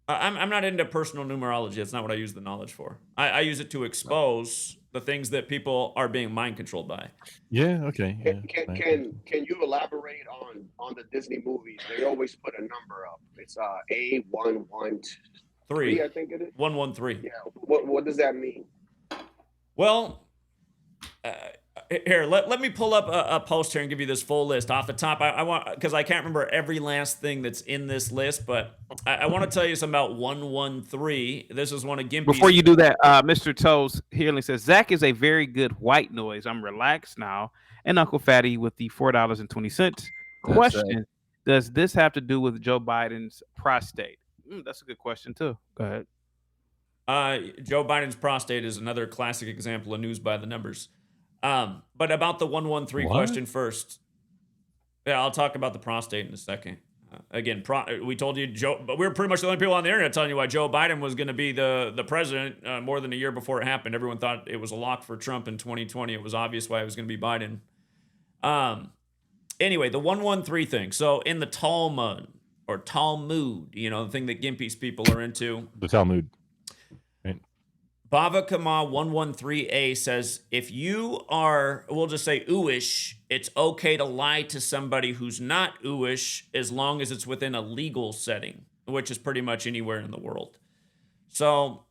Speaker 4: I'm not into personal numerology. That's not what I use the knowledge for. I use it to expose the things that people are being mind controlled by.
Speaker 7: Yeah. Okay. Yeah,
Speaker 8: Can you elaborate on the Disney movies? They always put a number up. It's A113, I think it is.
Speaker 4: 113.
Speaker 8: Yeah. What does that mean?
Speaker 4: Well, Here, let me pull up a post here and give you this full list off the top. I want, because I can't remember every last thing that's in this list, but I want to tell you something about 113. This is one of Gimpy's.
Speaker 1: Before you do that, Mr. Toes Healing says Zach is a very good white noise. I'm relaxed now. And Uncle Fatty with the $4.20. Question: does this have to do with Joe Biden's prostate? That's a good question too. Go ahead.
Speaker 4: Joe Biden's prostate is another classic example of news by the numbers. But about the 113 question first. Yeah, I'll talk about the prostate in a second. Again, we told you Joe, but we were pretty much the only people on the internet telling you why Joe Biden was going to be the president more than a year before it happened. Everyone thought it was a lock for Trump in 2020. It was obvious why it was going to be Biden. Anyway, the 113 thing. So in the Talmud, the thing that Gimpy's people are into.
Speaker 7: The Talmud.
Speaker 4: Bava Kama 113a says, if you are, we'll just say Uish, it's okay to lie to somebody who's not Uish as long as it's within a legal setting, which is pretty much anywhere in the world. So,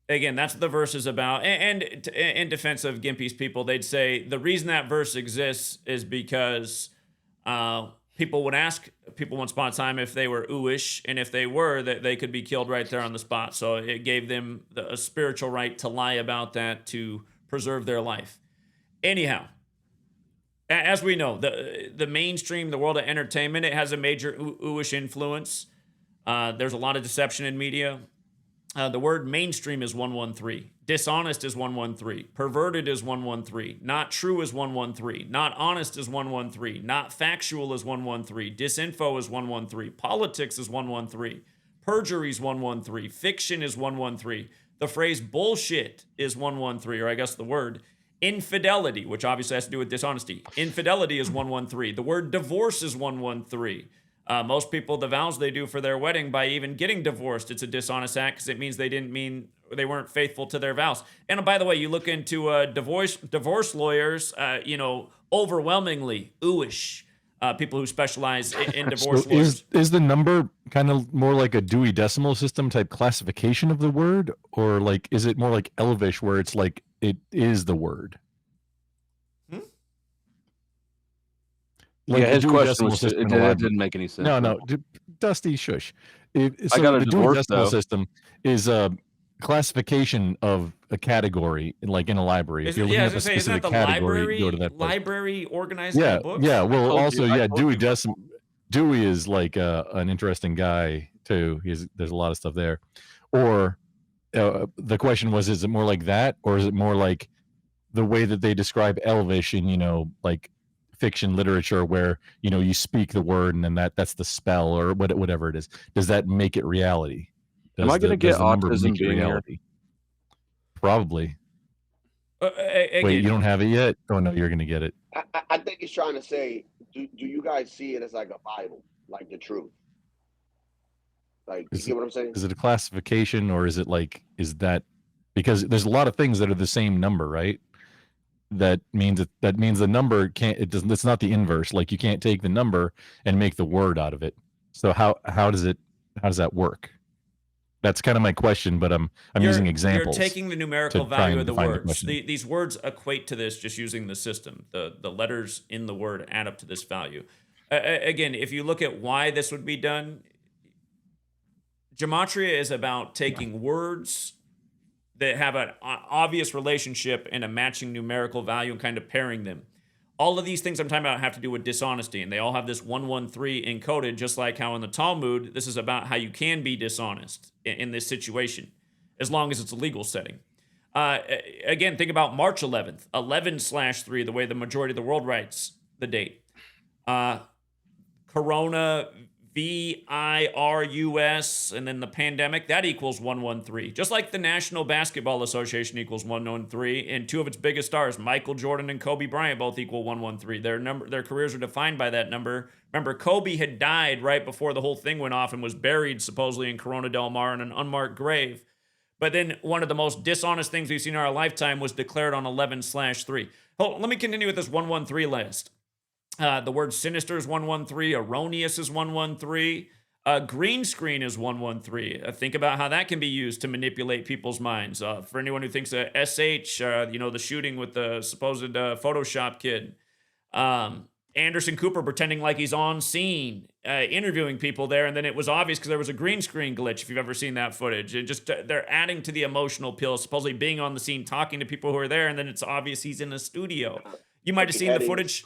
Speaker 4: again, that's what the verse is about. And in defense of Gimpy's people, they'd say the reason that verse exists is because people would ask people once upon a time if they were Uish, and if they were, that they could be killed right there on the spot. So it gave them a spiritual right to lie about that to preserve their life. Anyhow, as we know, the mainstream, the world of entertainment, it has a major Uish influence. There's a lot of deception in media. The word mainstream is 113. Dishonest is 113. Perverted is 113. Not true is 113. Not honest is 113. Not factual is 113. Disinfo is 113. Politics is 113. Perjury is 113. Fiction is 113. The phrase bullshit is 113, or I guess the word. Infidelity, which obviously has to do with dishonesty. Infidelity is 113. The word divorce is 113. Most people, the vows they do for their wedding, by even getting divorced, it's a dishonest act because it means they weren't faithful to their vows. And by the way, you look into divorce lawyers, overwhelmingly Uish, people who specialize in divorce
Speaker 7: So
Speaker 4: lawyers.
Speaker 7: is the number kind of more like a Dewey Decimal System type classification of the word, or like is it more like Elvish where it's like it is the word?
Speaker 2: Like his
Speaker 7: Dewey
Speaker 2: question
Speaker 7: Decimal
Speaker 2: was,
Speaker 7: System
Speaker 2: it
Speaker 7: in a lab-
Speaker 2: didn't make any sense.
Speaker 7: No, Dusty, shush.
Speaker 2: I got a
Speaker 7: the Dewey
Speaker 2: divorce,
Speaker 7: Decimal
Speaker 2: though.
Speaker 7: System is a classification of a category, like in a library. If you're looking at a specific category, you go to that place.
Speaker 4: Library organized by books?
Speaker 7: Yeah. Well,
Speaker 2: told
Speaker 7: also,
Speaker 2: you, I told you
Speaker 7: Dewey is like an interesting guy too. There's a lot of stuff there. Or the question was, is it more like that, or is it more like the way that they describe Elvish in like fiction literature, where you speak the word and then that's the spell or whatever it is? Does that make it reality?
Speaker 2: Am I going to get autism being here?
Speaker 7: Probably.
Speaker 4: Again,
Speaker 7: Wait, you don't have it yet? Oh no, you're going to get it.
Speaker 8: I think he's trying to say, do you guys see it as like a Bible, like the truth? Like, you get what I'm saying?
Speaker 7: Is it a classification, or is that because there's a lot of things that are the same number, right? That means the number it's not the inverse. Like you can't take the number and make the word out of it. So how does that work? That's kind of my question, but I'm using examples.
Speaker 4: You're taking the numerical value of the words. These words equate to this just using the system. The letters in the word add up to this value. Again, if you look at why this would be done, Gematria is about taking words that have an obvious relationship and a matching numerical value and kind of pairing them. All of these things I'm talking about have to do with dishonesty, and they all have this 113 encoded, just like how in the Talmud, this is about how you can be dishonest in this situation, as long as it's a legal setting. Again, think about March 11th, 11/3, the way the majority of the world writes the date. Corona, virus, and then the pandemic, that equals 113. Just like the National Basketball Association equals 113, and two of its biggest stars, Michael Jordan and Kobe Bryant, both equal 113. Their careers are defined by that number. Remember, Kobe had died right before the whole thing went off and was buried supposedly in Corona del Mar in an unmarked grave. But then one of the most dishonest things we've seen in our lifetime was declared on 11/3. Let me continue with this 113 list. The word sinister is 113. Erroneous is 113. Green screen is 113. Think about how that can be used to manipulate people's minds. For anyone who thinks SH, the shooting with the supposed Photoshop kid, Anderson Cooper pretending like he's on scene, interviewing people there, and then it was obvious because there was a green screen glitch. If you've ever seen that footage, it just they're adding to the emotional appeal, supposedly being on the scene, talking to people who are there, and then it's obvious he's in a studio. You might have seen the footage.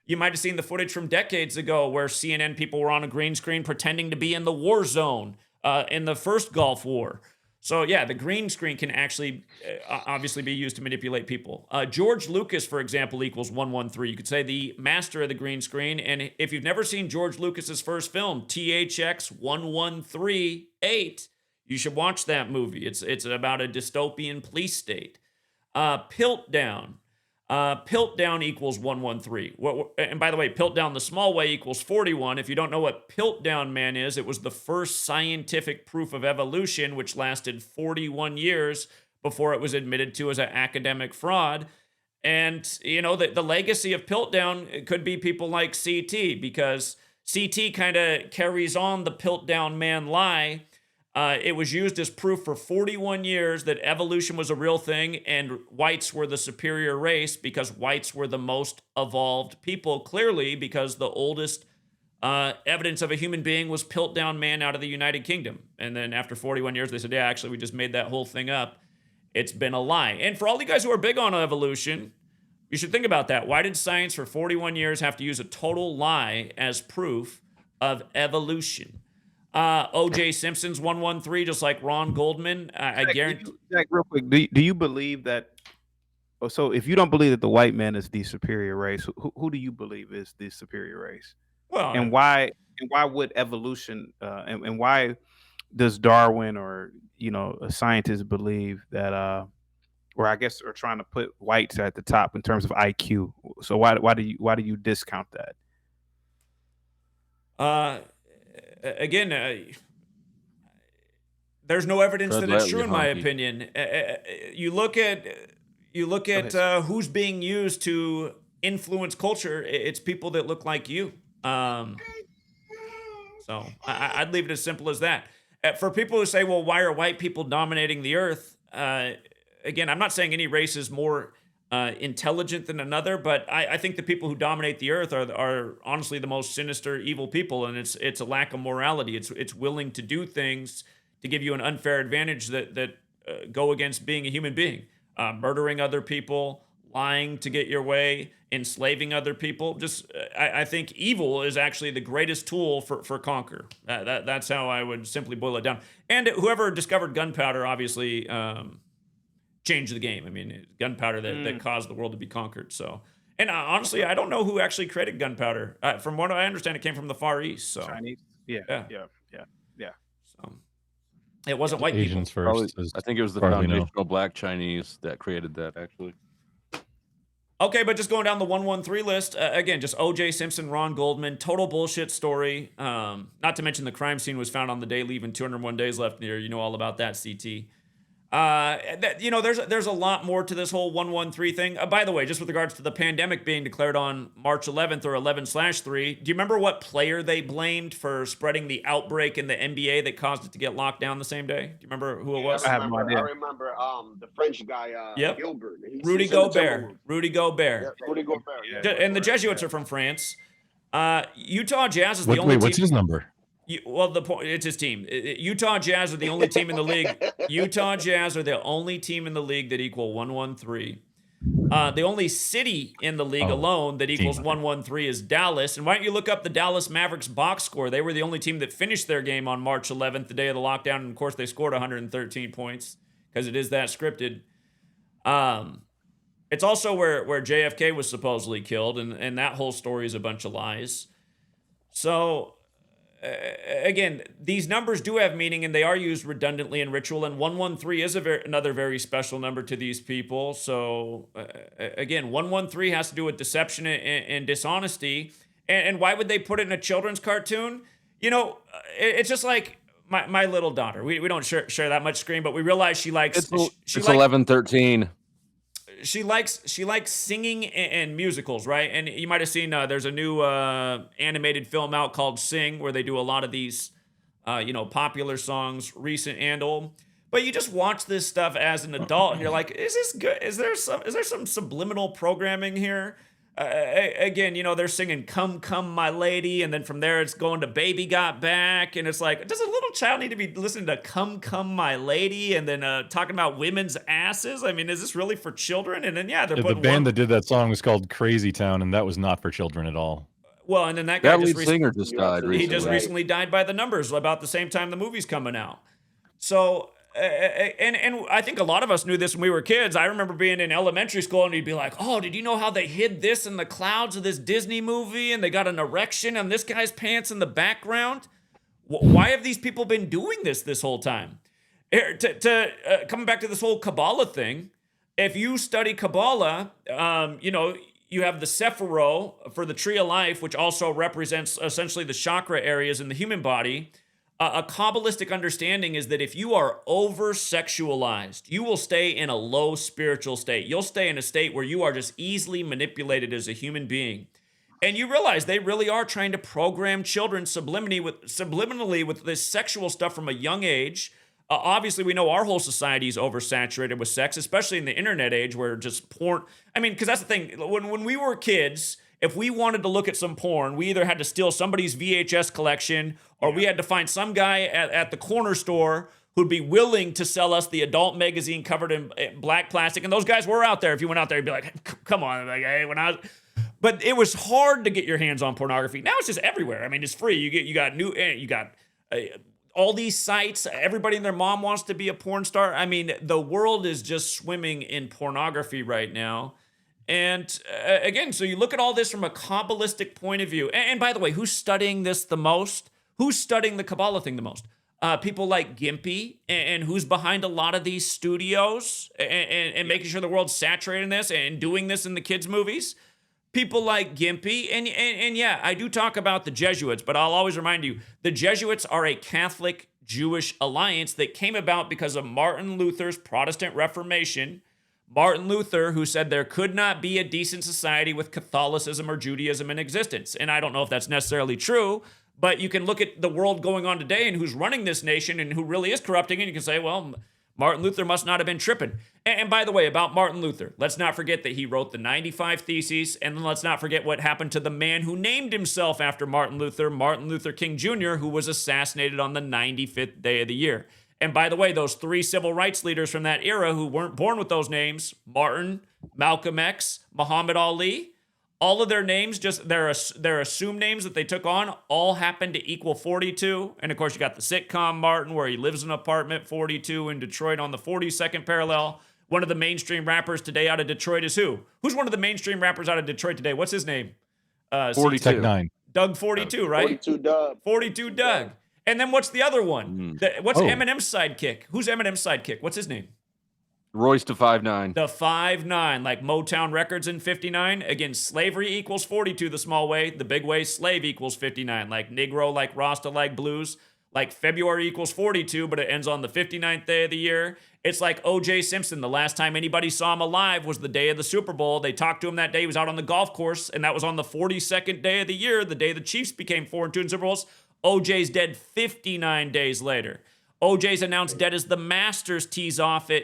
Speaker 4: You might have seen the footage from decades ago where CNN people were on a green screen pretending to be in the war zone in the first Gulf War. So yeah, the green screen can actually obviously be used to manipulate people. George Lucas, for example, equals 113. You could say the master of the green screen. And if you've never seen George Lucas's first film, THX 1138, you should watch that movie. It's about a dystopian police state. Piltdown. Piltdown equals 113. And by the way, Piltdown the small way equals 41. If you don't know what Piltdown Man is, it was the first scientific proof of evolution, which lasted 41 years before it was admitted to as an academic fraud. And, the legacy of Piltdown could be people like CT, because CT kind of carries on the Piltdown Man lie. It was used as proof for 41 years that evolution was a real thing and whites were the superior race because whites were the most evolved people, clearly because the oldest evidence of a human being was Piltdown Man out of the United Kingdom. And then after 41 years, they said, yeah, actually, we just made that whole thing up. It's been a lie. And for all you guys who are big on evolution, you should think about that. Why did science for 41 years have to use a total lie as proof of evolution? O.J. Simpson's 113, just like Ron Goldman. I guarantee.
Speaker 1: Jack, real quick, do you believe that? Oh, so if you don't believe that the white man is the superior race, who do you believe is the superior race?
Speaker 4: Well,
Speaker 1: And why would evolution? And why does Darwin or a scientist believe that? Or I guess are trying to put whites at the top in terms of IQ. So why do you discount that?
Speaker 4: Again, there's no evidence
Speaker 2: Tread
Speaker 4: that it's
Speaker 2: lightly,
Speaker 4: true, in my
Speaker 2: honky.
Speaker 4: opinion. You look at who's being used to influence culture. It's people that look like you. So I'd leave it as simple as that. For people who say, well, why are white people dominating the earth? Again, I'm not saying any race is more intelligent than another, but I think the people who dominate the earth are honestly the most sinister, evil people, and it's a lack of morality. It's willing to do things to give you an unfair advantage that go against being a human being, murdering other people, lying to get your way, enslaving other people. I think evil is actually the greatest tool for conquer. That's how I would simply boil it down. And whoever discovered gunpowder, obviously. Changed the game. I mean, gunpowder that caused the world to be conquered. So, and honestly, I don't know who actually created gunpowder. From what I understand, it came from the Far East. So
Speaker 1: Chinese, yeah.
Speaker 4: So it wasn't white
Speaker 7: Asians
Speaker 4: people.
Speaker 7: first.
Speaker 2: I think it was the
Speaker 7: far as we know.
Speaker 2: foundational black Chinese that created that, actually.
Speaker 4: Okay, but just going down the 113 list, again, just O.J. Simpson, Ron Goldman, total bullshit story. Not to mention the crime scene was found on the day, leaving 201 days left near. You know all about that, CT. There's a lot more to this whole 113 thing. By the way, just with regards to the pandemic being declared on March 11th or 11/3, do you remember what player they blamed for spreading the outbreak in the NBA that caused it to get locked down the same day? Do you remember who it was?
Speaker 1: I have no idea.
Speaker 8: I remember the French guy,
Speaker 4: Yep.
Speaker 8: Gilbert.
Speaker 4: Rudy Gobert. Rudy Gobert.
Speaker 8: Yeah, Rudy Gobert. Yeah.
Speaker 4: And the Jesuits are from France. Utah Jazz is the only
Speaker 7: What's
Speaker 4: team.
Speaker 7: his number?
Speaker 4: The point, it's his team. Utah Jazz are the only team in the league. Utah Jazz are the only team in the league that equal 113. The only city in the league alone that equals 113 is Dallas. And why don't you look up the Dallas Mavericks box score? They were the only team that finished their game on March 11th, the day of the lockdown. And of course, they scored 113 points because it is that scripted. It's also where JFK was supposedly killed, and that whole story is a bunch of lies. So again, these numbers do have meaning, and they are used redundantly in ritual, and 113 is another very special number to these people. So again, 113 has to do with deception and dishonesty. And why would they put it in a children's cartoon? It's just like my little daughter. We don't share that much screen, but we realize she likes...
Speaker 2: It's 11:13.
Speaker 4: She likes singing and musicals, right? And you might have seen there's a new animated film out called Sing, where they do a lot of these popular songs, recent and old. But you just watch this stuff as an adult, and you're like, "Is this good? Is there some subliminal programming here?" Again, they're singing "Come, Come, My Lady," and then from there it's going to "Baby Got Back," and it's like, does a little child need to be listening to "Come, Come, My Lady" and then talking about women's asses? I mean, is this really for children? And then they're
Speaker 7: The
Speaker 4: putting
Speaker 7: band that did that song was called Crazy Town, and that was not for children at all.
Speaker 4: well, and then that guy
Speaker 2: That
Speaker 4: just
Speaker 2: lead singer just
Speaker 8: You're
Speaker 2: died
Speaker 8: absolutely
Speaker 4: he
Speaker 2: recently.
Speaker 4: just
Speaker 8: right.
Speaker 4: recently died by the numbers about the same time the movie's coming out. So, and I think a lot of us knew this when we were kids. I remember being in elementary school and you'd be like, "Oh, did you know how they hid this in the clouds of this Disney movie? And they got an erection on this guy's pants in the background. Why have these people been doing this whole time?" Coming back to this whole Cabala thing, if you study Cabala, you have the Sephiro for the Tree of Life, which also represents essentially the chakra areas in the human body. A Kabbalistic understanding is that if you are over-sexualized, you will stay in a low spiritual state. You'll stay in a state where you are just easily manipulated as a human being. And you realize they really are trying to program children subliminally with this sexual stuff from a young age. Obviously, we know our whole society is oversaturated with sex, especially in the internet age where just porn. I mean, because that's the thing. When we were kids, if we wanted to look at some porn, we either had to steal somebody's VHS collection or we had to find some guy at the corner store who'd be willing to sell us the adult magazine covered in black plastic. And those guys were out there. If you went out there, you'd be like, "Come on." Like, hey, but it was hard to get your hands on pornography. Now it's just everywhere. I mean, it's free. You got all these sites. Everybody and their mom wants to be a porn star. I mean, the world is just swimming in pornography right now. And again, so you look at all this from a Kabbalistic point of view. And by the way, who's studying this the most? Who's studying the Kabbalah thing the most? People like Gimpy, and who's behind a lot of these studios and making sure the world's saturated in this and doing this in the kids' movies. People like Gimpy, and yeah, I do talk about the Jesuits, but I'll always remind you, the Jesuits are a Catholic Jewish alliance that came about because of Martin Luther's Protestant Reformation. Martin Luther, who said there could not be a decent society with Catholicism or Judaism in existence. And I don't know if that's necessarily true, but you can look at the world going on today and who's running this nation and who really is corrupting it. And you can say, well, Martin Luther must not have been tripping. And by the way, about Martin Luther, let's not forget that he wrote the 95 Theses, and then let's not forget what happened to the man who named himself after Martin Luther King Jr., who was assassinated on the 95th day of the year. And by the way, those three civil rights leaders from that era who weren't born with those names, Martin, Malcolm X, Muhammad Ali, all of their names, just their assumed names that they took on, all happened to equal 42. And of course, you got the sitcom Martin, where he lives in an apartment 42 in Detroit on the 42nd parallel. One of the mainstream rappers today out of Detroit is who? Who's one of the mainstream rappers out of Detroit today? What's his name?
Speaker 2: 42.
Speaker 7: Tech 9.
Speaker 4: Doug 42, right?
Speaker 8: 42 Dub.
Speaker 4: 42 Doug. And then what's the other one? What's
Speaker 7: Oh.
Speaker 4: Eminem's sidekick? Who's Eminem's sidekick? What's his name?
Speaker 2: Royce to 5'9".
Speaker 4: The 5'9", like Motown Records in 59. Again, slavery equals 42 the small way. The big way, slave equals 59. Like Negro, like Rasta, like blues. Like February equals 42, but it ends on the 59th day of the year. It's like O.J. Simpson. The last time anybody saw him alive was the day of the Super Bowl. They talked to him that day. He was out on the golf course, and that was on the 42nd day of the year, the day the Chiefs became 4-2 in Super Bowls. O.J.'s dead 59 days later. O.J.'s announced dead as the Masters tees off at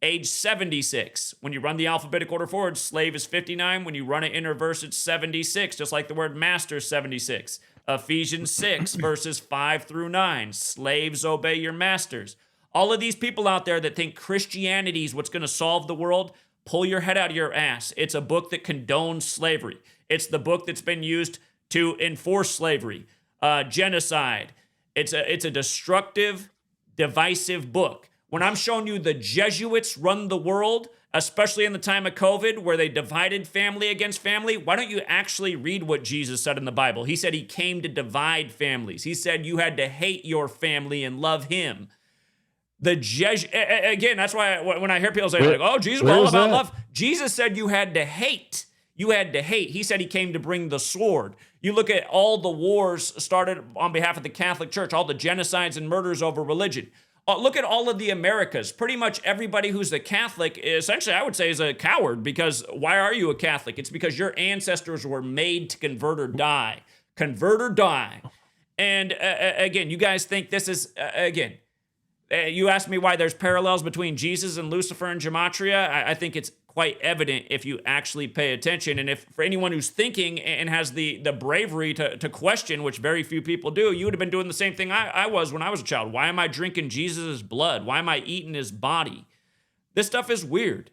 Speaker 4: age 76. When you run the alphabetic order forward, slave is 59. When you run it in reverse, it's 76, just like the word master, 76. Ephesians 6, verses 5 through 9. Slaves, obey your masters. All of these people out there that think Christianity is what's going to solve the world, pull your head out of your ass. It's a book that condones slavery. It's the book that's been used to enforce slavery, genocide. It's a destructive, divisive book. When I'm showing you the Jesuits run the world, especially in the time of COVID, where they divided family against family, why don't you actually read what Jesus said in the Bible? He said he came to divide families. He said you had to hate your family and love him. Again, that's why when I hear people say, like, oh, Jesus was all about love. Jesus said you had to hate. You had to hate. He said he came to bring the sword. You look at all the wars started on behalf of the Catholic Church, all the genocides and murders over religion. Look at all of the Americas. Pretty much everybody who's a Catholic, essentially, I would say, is a coward, because why are you a Catholic? It's because your ancestors were made to convert or die. Convert or die. And again, you guys think this is, again, you asked me why there's parallels between Jesus and Lucifer and Gematria. I think it's quite evident if you actually pay attention. And if for anyone who's thinking and has the bravery to question, which very few people do, you would have been doing the same thing I was when I was a child. Why am I drinking Jesus' blood? Why am I eating his body? This stuff is weird.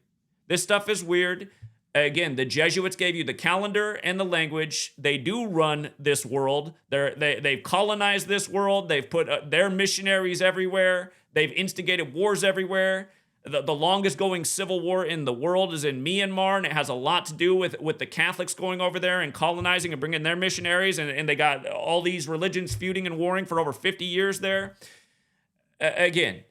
Speaker 4: This stuff is weird. Again, the Jesuits gave you the calendar and the language. They do run this world. They've colonized this world. They've put their missionaries everywhere. They've instigated wars everywhere. The longest going civil war in the world is in Myanmar, and it has a lot to do with the Catholics going over there and colonizing and bringing their missionaries, and they got all these religions feuding and warring for over 50 years there. Again,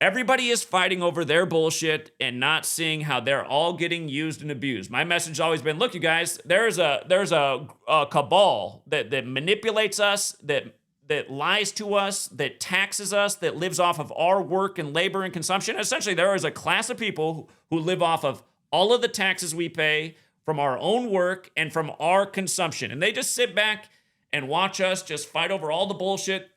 Speaker 4: everybody is fighting over their bullshit and not seeing how they're all getting used and abused. My message has always been, look, you guys, there's a cabal that manipulates us, that lies to us, that taxes us, that lives off of our work and labor and consumption. Essentially, there is a class of people who live off of all of the taxes we pay from our own work and from our consumption. And they just sit back and watch us just fight over all the bullshit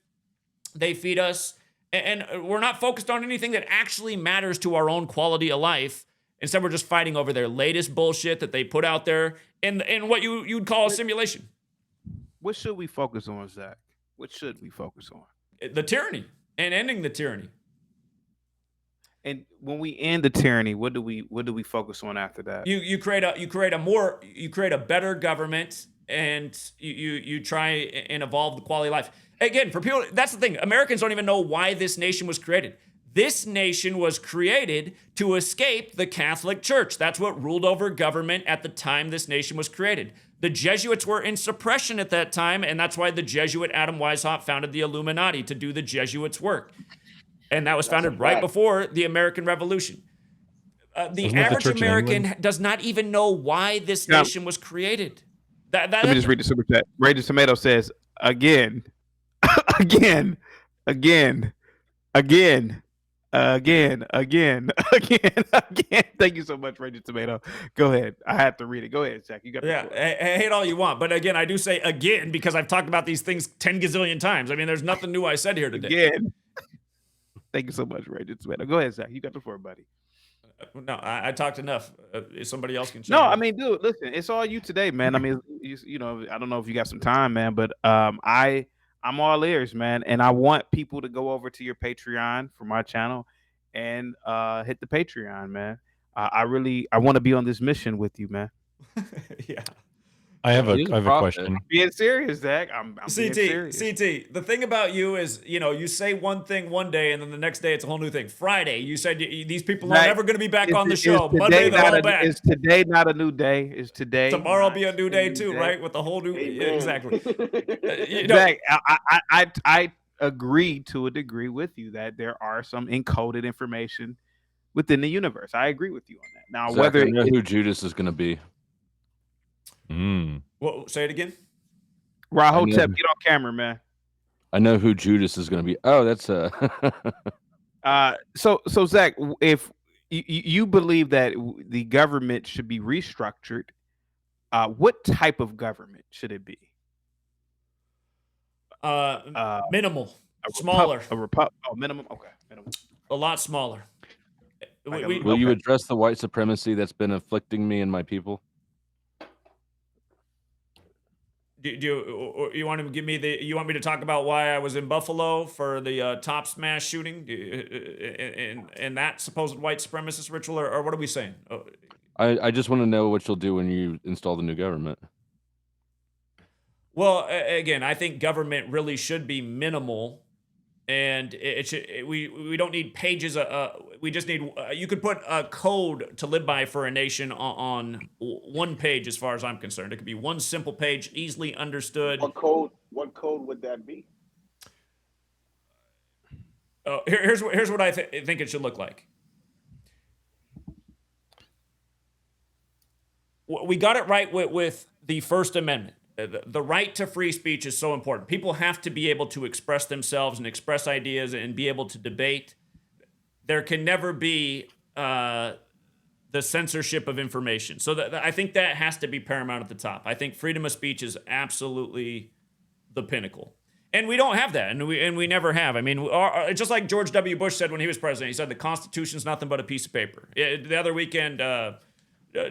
Speaker 4: they feed us. And we're not focused on anything that actually matters to our own quality of life. Instead, we're just fighting over their latest bullshit that they put out there in what you'd call a simulation.
Speaker 1: What should we focus on, Zach? What should we focus on?
Speaker 4: The tyranny and ending the tyranny.
Speaker 1: And when we end the tyranny, what do we focus on after that?
Speaker 4: You create a better government, and you try and evolve the quality of life. Again, for people, that's the thing. Americans don't even know why this nation was created. This nation was created to escape the Catholic Church. That's what ruled over government at the time this nation was created. The Jesuits were in suppression at that time, and that's why the Jesuit Adam Weishaupt founded the Illuminati, to do the Jesuits' work. And that was founded right before the American Revolution. The average American does not even know why this nation was created.
Speaker 1: Let me just read the super chat. Raging Tomato says, again. Thank you so much, Raging Tomato. Go ahead. I have to read it. Go ahead, Zach. You got
Speaker 4: hate all you want, but again, I do say again because I've talked about these things 10 gazillion times. I mean, there's nothing new I said here today.
Speaker 1: Again. Thank you so much, Raging Tomato. Go ahead, Zach. You got the floor, buddy.
Speaker 4: No, I talked enough. Somebody else can.
Speaker 1: No, I mean, dude, listen, it's all you today, man. I mean, you know, I don't know if you got some time, man, but I'm all ears, man, and I want people to go over to your Patreon for my channel and hit the Patreon, man. I want to be on this mission with you, man.
Speaker 4: Yeah.
Speaker 7: I have a question.
Speaker 1: I'm being serious, Zach. I'm being serious.
Speaker 4: CT, the thing about you is, you know, you say one thing one day and then the next day it's a whole new thing. Friday, you said these people are never going to be back on the show. Monday, they're all back.
Speaker 1: Is today not a new day? Is today?
Speaker 4: Tomorrow will be a new day too, right? With the whole new, exactly.
Speaker 1: Zach, I agree to a degree with you that there are some encoded information within the universe. I agree with you on that. Now,
Speaker 2: Zach,
Speaker 1: whether
Speaker 2: I know who Judas is going to be.
Speaker 4: Well, say it again.
Speaker 1: Rahotep, get on camera, man.
Speaker 2: I know who Judas is going to be. Oh, that's
Speaker 1: So Zach, if you believe that the government should be restructured, what type of government should it be?
Speaker 4: Minimal, smaller.
Speaker 1: Minimum. Okay, minimum.
Speaker 4: A lot smaller.
Speaker 2: Will you address the white supremacy that's been afflicting me and my people?
Speaker 4: Do you want to give me you want me to talk about why I was in Buffalo for the top smash shooting and that supposed white supremacist ritual, or what are we saying?
Speaker 2: I just want to know what you'll do when you install the new government.
Speaker 4: Well, again, I think government really should be minimal, and we don't need pages. We just need you could put a code to live by for a nation on one page, as far as I'm concerned. It could be one simple page, easily understood.
Speaker 8: What code would that be?
Speaker 4: Here's what I think it should look like. We got it right with the First Amendment. The right to free speech is so important. People have to be able to express themselves and express ideas and be able to debate. There can never be the censorship of information. So I think that has to be paramount at the top. I think freedom of speech is absolutely the pinnacle. And we don't have that, and we never have. I mean, just like George W. Bush said when he was president, he said the Constitution's nothing but a piece of paper. The other weekend,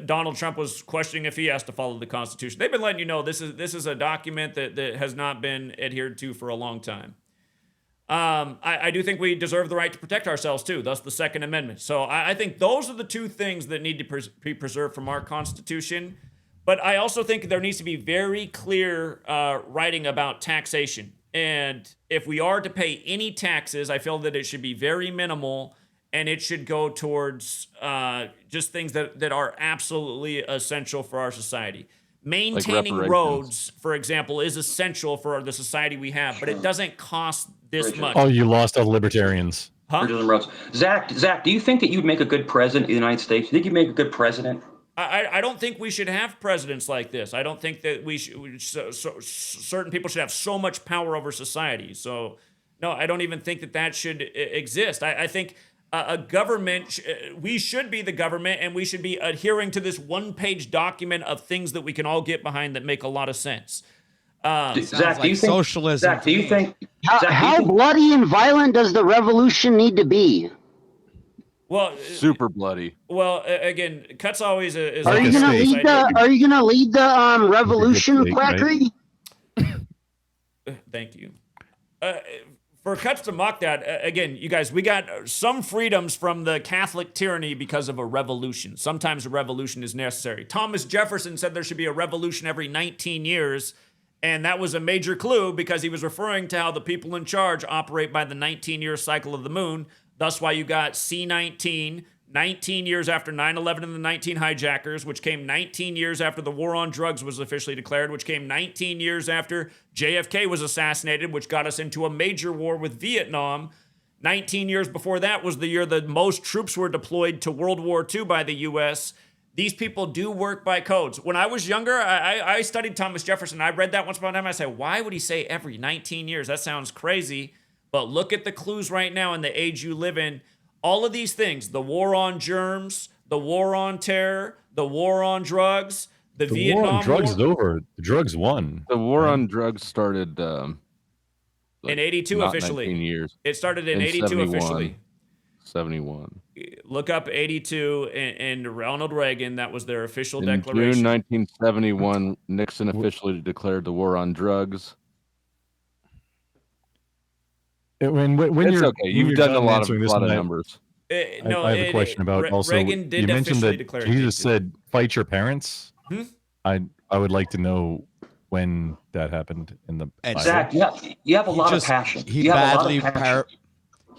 Speaker 4: Donald Trump was questioning if he has to follow the Constitution. They've been letting you know this is a document that has not been adhered to for a long time. I do think we deserve the right to protect ourselves too, thus the Second Amendment. So I think those are the two things that need to be preserved from our Constitution. But I also think there needs to be very clear writing about taxation. And if we are to pay any taxes, I feel that it should be very minimal, and it should go towards just things that are absolutely essential for our society. Maintaining roads, for example, is essential for the society we have, but it doesn't cost this much.
Speaker 7: Oh, you lost all the libertarians.
Speaker 4: Huh?
Speaker 9: Roads. Zach, do you think that you'd make a good president of the United States? Do you think you'd make a good president?
Speaker 4: I don't think we should have presidents like this. I don't think that certain people should have so much power over society. So, no, I don't even think that should exist. I think a government, we should be the government, and we should be adhering to this one-page document of things that we can all get behind that make a lot of sense.
Speaker 9: Zach, do you think
Speaker 6: socialism?
Speaker 9: Zach, do you think
Speaker 10: how bloody and violent does the revolution need to be?
Speaker 4: Well,
Speaker 2: super bloody.
Speaker 4: Well, again, Cuts always is.
Speaker 10: Are you gonna lead the revolution, Quackery?
Speaker 4: Thank you. For Cuts to mock that, again, you guys, we got some freedoms from the Catholic tyranny because of a revolution. Sometimes a revolution is necessary. Thomas Jefferson said there should be a revolution every 19 years, and that was a major clue because he was referring to how the people in charge operate by the 19-year cycle of the moon. That's why you got C-19, 19 years after 9/11 and the 19 hijackers, which came 19 years after the war on drugs was officially declared, which came 19 years after JFK was assassinated, which got us into a major war with Vietnam. 19 years before that was the year that most troops were deployed to World War II by the U.S. These people do work by codes. When I was younger, I studied Thomas Jefferson. I read that once upon a time. I said, why would he say every 19 years? That sounds crazy. But look at the clues right now in the age you live in. All of these things, the war on germs, the war on terror, the war on drugs, the Vietnam
Speaker 7: war on drugs
Speaker 4: war.
Speaker 7: is over. The drugs won.
Speaker 2: The war on drugs started
Speaker 4: in 82 officially.
Speaker 2: 19 years.
Speaker 4: It started in 82 officially.
Speaker 2: 71.
Speaker 4: Look up 82 and Ronald Reagan. That was their official
Speaker 2: In
Speaker 4: declaration.
Speaker 2: June 1971, Nixon officially declared the war on drugs.
Speaker 7: When
Speaker 2: It's
Speaker 7: you're
Speaker 2: okay. You've done a lot of numbers.
Speaker 4: No,
Speaker 7: I have a question about also.
Speaker 4: Reagan did
Speaker 7: you mentioned
Speaker 4: officially
Speaker 7: that
Speaker 4: declare
Speaker 7: Jesus
Speaker 4: it.
Speaker 7: said, "Fight your parents."
Speaker 4: Hmm?
Speaker 7: I would like to know when that happened in the Bible.
Speaker 9: Zach, you have a lot of passion.
Speaker 6: He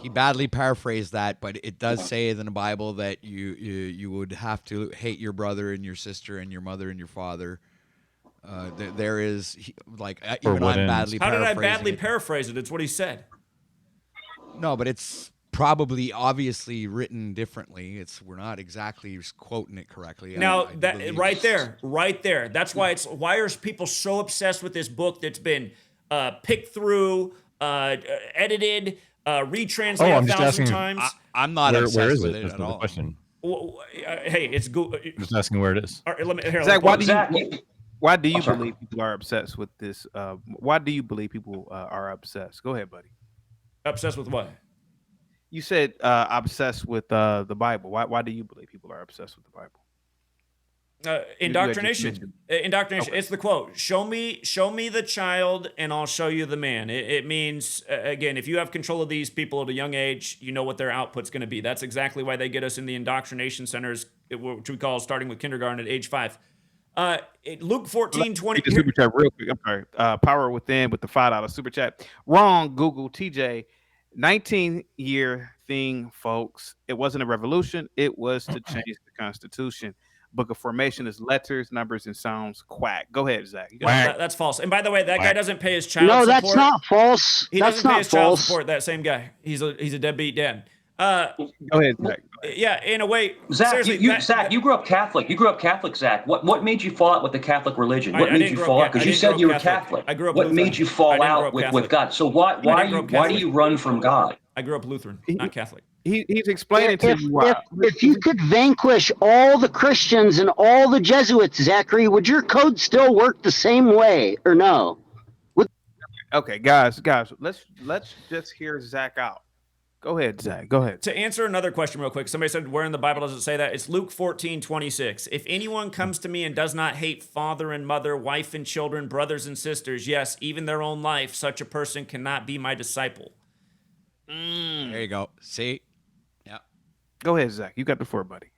Speaker 6: badly paraphrased that, but it does say in the Bible that you would have to hate your brother and your sister and your mother and your father. There is even I'm badly.
Speaker 4: How did I badly
Speaker 6: it.
Speaker 4: paraphrase it? It's what he said.
Speaker 6: No, but it's probably obviously written differently. We're not exactly quoting it correctly.
Speaker 4: Now
Speaker 6: I
Speaker 4: that
Speaker 6: believe.
Speaker 4: right there. That's why why are people so obsessed with this book that's been picked through, edited, retranslated
Speaker 7: I'm just
Speaker 4: 1,000
Speaker 7: asking,
Speaker 4: times?
Speaker 6: I'm not obsessed with it
Speaker 7: That's
Speaker 6: at
Speaker 7: not the
Speaker 6: all.
Speaker 7: question.
Speaker 4: Hey, it's Google.
Speaker 7: I'm just asking where it is.
Speaker 4: All right,
Speaker 1: Zach, why do
Speaker 9: Zach,
Speaker 1: you believe people are obsessed with this? Why do you believe people are obsessed? Go ahead, buddy.
Speaker 4: Obsessed with what?
Speaker 1: You said obsessed with the Bible. Why do you believe people are obsessed with the Bible?
Speaker 4: Indoctrination. Indoctrination.
Speaker 1: Okay.
Speaker 4: It's the quote. Show me the child, and I'll show you the man. It means again, if you have control of these people at a young age, you know what their output's going to be. That's exactly why they get us in the indoctrination centers, which we call starting with kindergarten at age 5. Luke 14:20.
Speaker 1: Super chat real quick. I'm sorry. Power Within with the $5 super chat. Wrong, Google TJ. 19-year thing, folks. It wasn't a revolution. It was to change the Constitution. Book of Formation is letters, numbers, and sounds. Quack. Go ahead, Zach.
Speaker 4: That's false. And by the way, that guy doesn't pay his child support.
Speaker 10: No, that's not false.
Speaker 4: He
Speaker 10: That's
Speaker 4: doesn't pay
Speaker 10: not
Speaker 4: his child
Speaker 10: false.
Speaker 4: support. That same guy. He's a deadbeat dad.
Speaker 1: Go ahead, Zach.
Speaker 4: Yeah, in a way.
Speaker 9: Zach,
Speaker 4: seriously,
Speaker 9: Zach, you grew up Catholic. You grew up Catholic, Zach. What made you fall out with the Catholic religion? What
Speaker 4: I
Speaker 9: made
Speaker 4: didn't
Speaker 9: you
Speaker 4: grow
Speaker 9: fall
Speaker 4: up
Speaker 9: out? Because
Speaker 4: I
Speaker 9: you
Speaker 4: didn't
Speaker 9: said
Speaker 4: grow
Speaker 9: you
Speaker 4: up
Speaker 9: were Catholic.
Speaker 4: I grew up
Speaker 9: What
Speaker 4: Lutheran.
Speaker 9: made you fall
Speaker 4: I didn't grow
Speaker 9: out
Speaker 4: up
Speaker 9: with
Speaker 4: Catholic.
Speaker 9: God? So why do you run from God?
Speaker 4: I grew up Lutheran, not Catholic.
Speaker 1: He's explaining to you why.
Speaker 10: If you could vanquish all the Christians and all the Jesuits, Zachary, would your code still work the same way or no?
Speaker 1: Okay, guys, let's just hear Zach out. Go ahead, Zach. Go ahead.
Speaker 4: To answer another question real quick, somebody said, where in the Bible does it say that? It's Luke 14:26. If anyone comes to me and does not hate father and mother, wife and children, brothers and sisters, yes, even their own life, such a person cannot be my disciple.
Speaker 6: There you go. See? Yeah.
Speaker 1: Go ahead, Zach. You got the floor, buddy.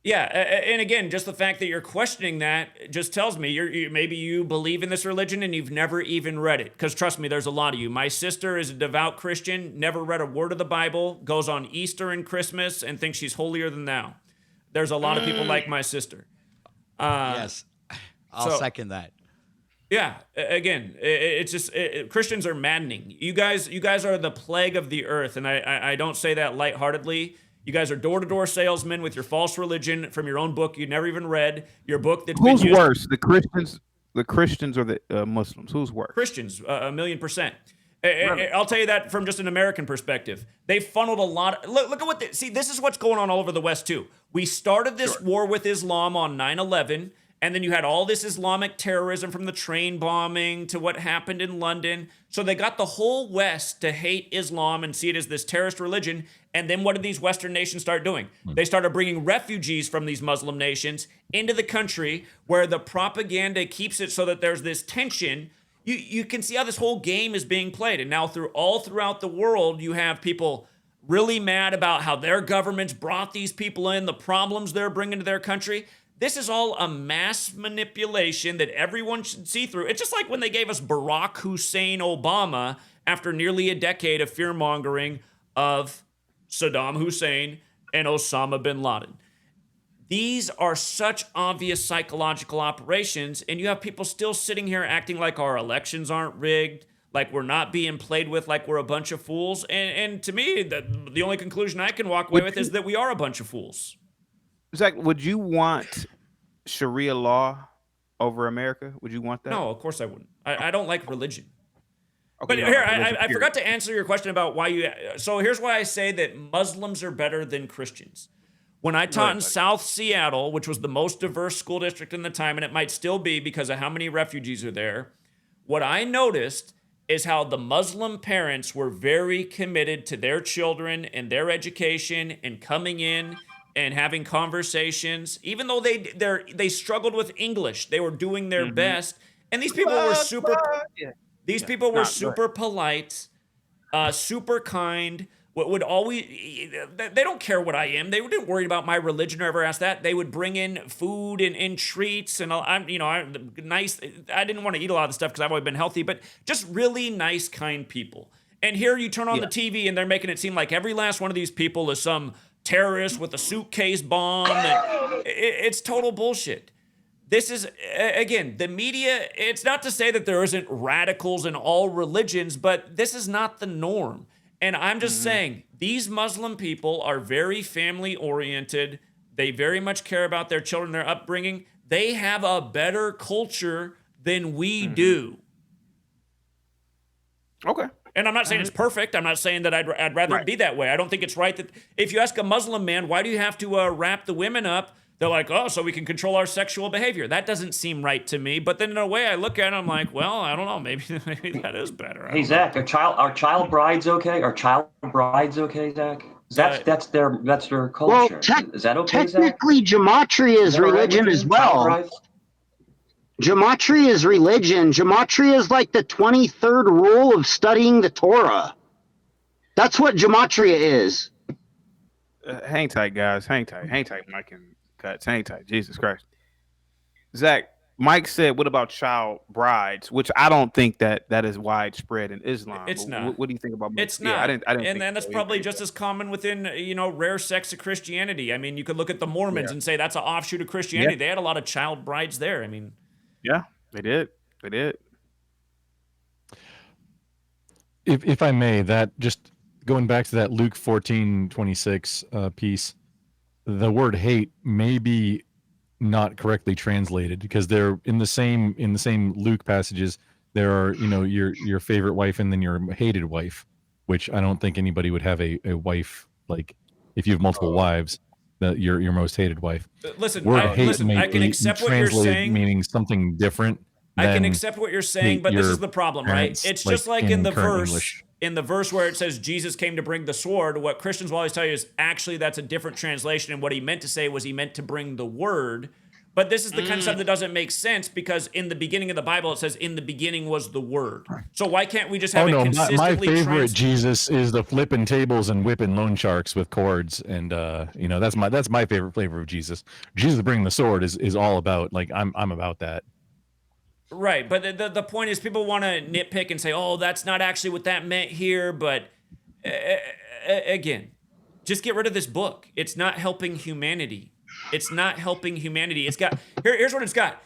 Speaker 4: Yeah, and again, just the fact that you're questioning that just tells me maybe you believe in this religion and you've never even read it. Because trust me, there's a lot of you. My sister is a devout Christian, never read a word of the Bible, goes on Easter and Christmas and thinks she's holier than thou. There's a lot of people like my sister.
Speaker 6: Yes, I'll second that.
Speaker 4: Yeah, again, it's just Christians are maddening. You guys are the plague of the earth, and I don't say that lightheartedly. You guys are door-to-door salesmen with your false religion from your own book you never even read. Your book that's
Speaker 1: Who's
Speaker 4: been used.
Speaker 1: worse, the Christians, or the Muslims? Who's worse?
Speaker 4: Christians, 1,000,000%.
Speaker 1: Really?
Speaker 4: I'll tell you that from just an American perspective. They funneled a lot. Look at what. See, this is what's going on all over the West too. We started this war with Islam on 9/11. And then you had all this Islamic terrorism from the train bombing to what happened in London. So they got the whole West to hate Islam and see it as this terrorist religion. And then what did these Western nations start doing? They started bringing refugees from these Muslim nations into the country where the propaganda keeps it so that there's this tension. You can see how this whole game is being played. And now throughout the world, you have people really mad about how their governments brought these people in, the problems they're bringing to their country. This is all a mass manipulation that everyone should see through. It's just like when they gave us Barack Hussein Obama after nearly a decade of fear-mongering of Saddam Hussein and Osama bin Laden. These are such obvious psychological operations, and you have people still sitting here acting like our elections aren't rigged, like we're not being played with, like we're a bunch of fools. And to me, the only conclusion I can walk away with is that we are a bunch of fools.
Speaker 1: Zach, would you want Sharia law over America? Would you want that?
Speaker 4: No, of course I wouldn't. I don't like religion.
Speaker 1: Okay,
Speaker 4: But here, I forgot to answer your question about why you... So here's why I say that Muslims are better than Christians. When I taught in South Seattle, which was the most diverse school district in the time, and it might still be because of how many refugees are there, what I noticed is how the Muslim parents were very committed to their children and their education and coming in and having conversations, even though they struggled with English, they were doing their best. And these people were super. These people were super polite, super kind. What would always? They don't care what I am. They didn't worry about my religion or ever ask that. They would bring in food and treats, and I'm nice. I didn't want to eat a lot of the stuff because I've always been healthy, but just really nice, kind people. And here you turn on the TV and they're making it seem like every last one of these people is some terrorist with a suitcase bomb. It's total bullshit. This is, again, the media, it's not to say that there isn't radicals in all religions, but this is not the norm. And I'm just saying, these Muslim people are very family-oriented. They very much care about their children, their upbringing. They have a better culture than we do.
Speaker 1: Okay.
Speaker 4: And I'm not saying it's perfect. I'm not saying that I'd rather it be that way. I don't think it's right that if you ask a Muslim man, why do you have to wrap the women up? They're like, oh, so we can control our sexual behavior. That doesn't seem right to me. But then in a way, I look at it, I'm like, well, I don't know. Maybe that is better.
Speaker 9: Hey, Zach, are child brides okay? Are child brides okay, Zach? That's their culture.
Speaker 10: Well,
Speaker 9: is that okay,
Speaker 10: technically,
Speaker 9: Zach?
Speaker 10: Gematria is religion as well. Gematria is religion. Gematria is like the 23rd rule of studying the Torah. That's what Gematria is.
Speaker 1: Hang tight, guys. Hang tight, Mike and Cuts. Hang tight. Jesus Christ. Zach, Mike said, what about child brides? Which I don't think that is widespread in Islam.
Speaker 4: It's not.
Speaker 1: What do you think about
Speaker 4: It's
Speaker 1: Mike?
Speaker 4: not.
Speaker 1: I didn't
Speaker 4: and then that's probably just as common within, rare sects of Christianity. I mean, you could look at the Mormons and say that's an offshoot of Christianity. They had a lot of child brides there. I mean...
Speaker 1: Yeah, they did.
Speaker 7: If I may, that just going back to that Luke 14:26 piece, the word hate may be not correctly translated because they're in the same Luke passages. There are your favorite wife and then your hated wife, which I don't think anybody would have a wife like if you have multiple wives. Your most hated wife.
Speaker 4: Listen,
Speaker 7: word
Speaker 4: I
Speaker 7: hate may
Speaker 4: can
Speaker 7: be
Speaker 4: accept what you're
Speaker 7: translated
Speaker 4: saying,
Speaker 7: meaning something different
Speaker 4: I can accept what you're saying, but this is the problem, right? It's just like in the verse.
Speaker 7: English.
Speaker 4: In the verse where it says Jesus came to bring the sword, what Christians will always tell you is actually that's a different translation, and what he meant to say was he meant to bring the word. But this is the kind of stuff that doesn't make sense, because in the beginning of the Bible it says in the beginning was the word. So why can't we just have it consistently?
Speaker 7: My favorite Jesus is the flipping tables and whipping loan sharks with cords, and that's my favorite flavor of Jesus. Jesus bringing the sword is all about, like, I'm about that.
Speaker 4: Right, but the point is people want to nitpick and say, oh, that's not actually what that meant here. But again, just get rid of this book. It's not helping humanity. It's not helping humanity. It's got, here's what it's got.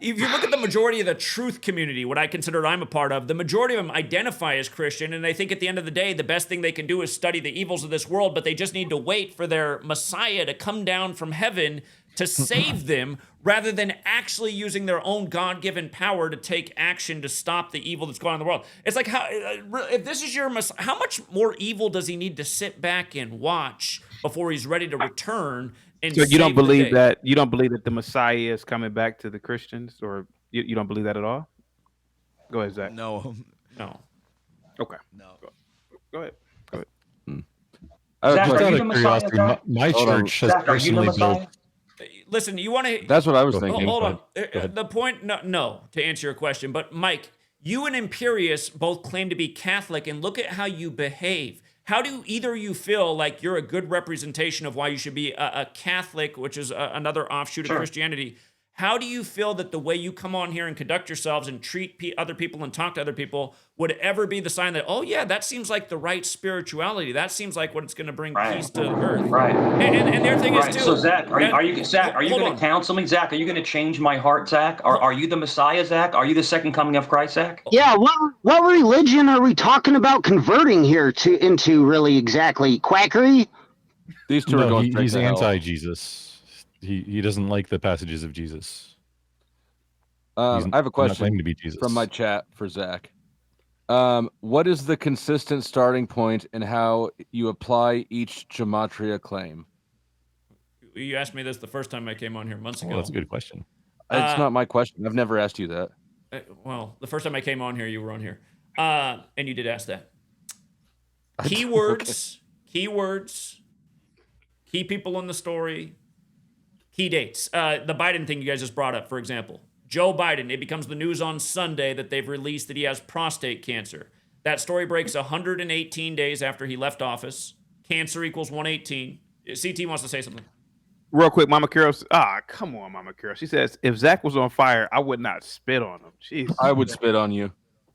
Speaker 4: If you look at the majority of the truth community, what I consider I'm a part of, the majority of them identify as Christian, and they think at the end of the day, the best thing they can do is study the evils of this world, but they just need to wait for their Messiah to come down from heaven to save them, rather than actually using their own God-given power to take action to stop the evil that's going on in the world. It's like, how, if this is your Messiah, how much more evil does he need to sit back and watch before he's ready to return? And
Speaker 1: so you don't believe
Speaker 4: that
Speaker 1: the Messiah is coming back to the Christians, or you don't believe that at all? Go ahead, Zach.
Speaker 6: No.
Speaker 1: Okay.
Speaker 6: No.
Speaker 1: Go ahead.
Speaker 9: Zach, are you the Messiah? Zach?
Speaker 7: My church has personally built.
Speaker 4: Listen, you want to...
Speaker 2: That's what I was thinking.
Speaker 4: Hold on. The point... No, to answer your question. But, Mike, you and Imperius both claim to be Catholic, and look at how you behave. How do either of you feel like you're a good representation of why you should be a Catholic, which is another offshoot of Christianity? How do you feel that the way you come on here and conduct yourselves and treat other people and talk to other people would ever be the sign that, oh, yeah, that seems like the right spirituality. That seems like what it's going to bring peace to the earth.
Speaker 9: Right.
Speaker 4: And their thing is, too.
Speaker 9: So, Zach, are you going to counsel me? Zach, are you going to change my heart, Zach? Are you the Messiah, Zach? Are you the second coming of Christ, Zach?
Speaker 10: Yeah, what religion are we talking about converting here into really exactly? Quackery?
Speaker 2: These two are going
Speaker 7: he's
Speaker 2: to hell.
Speaker 7: anti-Jesus. He doesn't like the passages of Jesus.
Speaker 2: I have a question
Speaker 7: to be Jesus.
Speaker 2: from my chat for Zach. What is the consistent starting point and how you apply each gematria claim?
Speaker 4: You asked me this the first time I came on here months ago.
Speaker 7: Well, that's a good question.
Speaker 2: It's not my question. I've never asked you that.
Speaker 4: Well, the first time I came on here, you were on here. And you did ask that. Keywords, key people in the story, key dates. The Biden thing you guys just brought up, for example. Joe Biden, it becomes the news on Sunday that they've released that he has prostate cancer. That story breaks 118 days after he left office. Cancer equals 118. CT wants to say something.
Speaker 1: Real quick, Mama Carol. Come on, Mama Carol. She says, if Zach was on fire, I would not spit on him. Jeez.
Speaker 2: I would spit on you.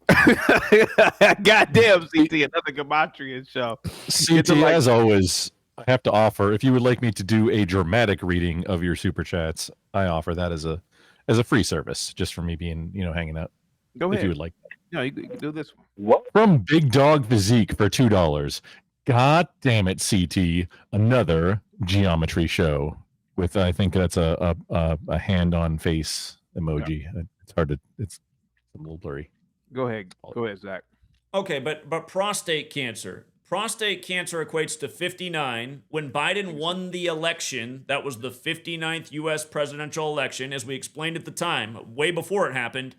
Speaker 1: Goddamn, CT, another Gematria show.
Speaker 7: CT, as always, I have to offer, if you would like me to do a dramatic reading of your super chats, I offer that as a free service, just for me being, hanging out.
Speaker 1: Go ahead.
Speaker 7: If you would like.
Speaker 1: No, you can do this one.
Speaker 7: What? From Big Dog Physique for $2. God damn it, CT! Another geometry show with, I think that's a hand on face emoji. Yeah. It's hard to. It's a little blurry.
Speaker 1: Go ahead, Zach.
Speaker 4: Okay, but prostate cancer. Prostate cancer equates to 59. When Biden won the election, that was the 59th U.S. presidential election, as we explained at the time, way before it happened.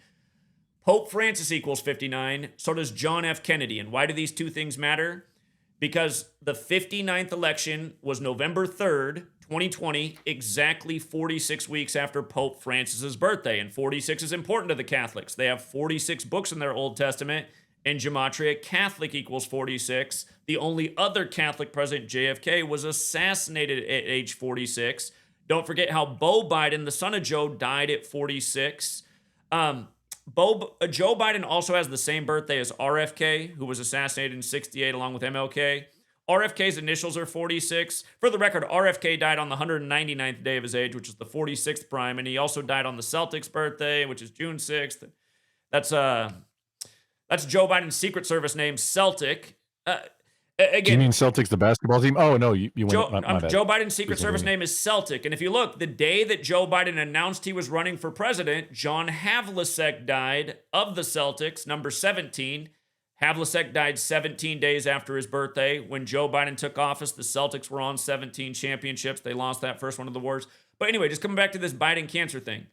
Speaker 4: Pope Francis equals 59. So does John F. Kennedy. And why do these two things matter? Because the 59th election was November 3rd, 2020, exactly 46 weeks after Pope Francis's birthday. And 46 is important to the Catholics. They have 46 books in their Old Testament. In Gematria, Catholic equals 46. The only other Catholic president, JFK, was assassinated at age 46. Don't forget how Beau Biden, the son of Joe, died at 46. Joe Biden also has the same birthday as RFK, who was assassinated in 68 along with MLK. RFK's initials are 46. For the record, RFK died on the 199th day of his age, which is the 46th prime, and he also died on the Celtics' birthday, which is June 6th. That's Joe Biden's Secret Service name, Celtic. Again,
Speaker 7: do you mean Celtics, the basketball team? Oh, no, you went.
Speaker 4: Joe,
Speaker 7: my bad.
Speaker 4: Joe Biden's Secret Service name is Celtic. And if you look, the day that Joe Biden announced he was running for president, John Havlicek died of the Celtics, number 17. Havlicek died 17 days after his birthday. When Joe Biden took office, the Celtics were on 17 championships. They lost that first one of the wars. But anyway, just coming back to this Biden cancer thing.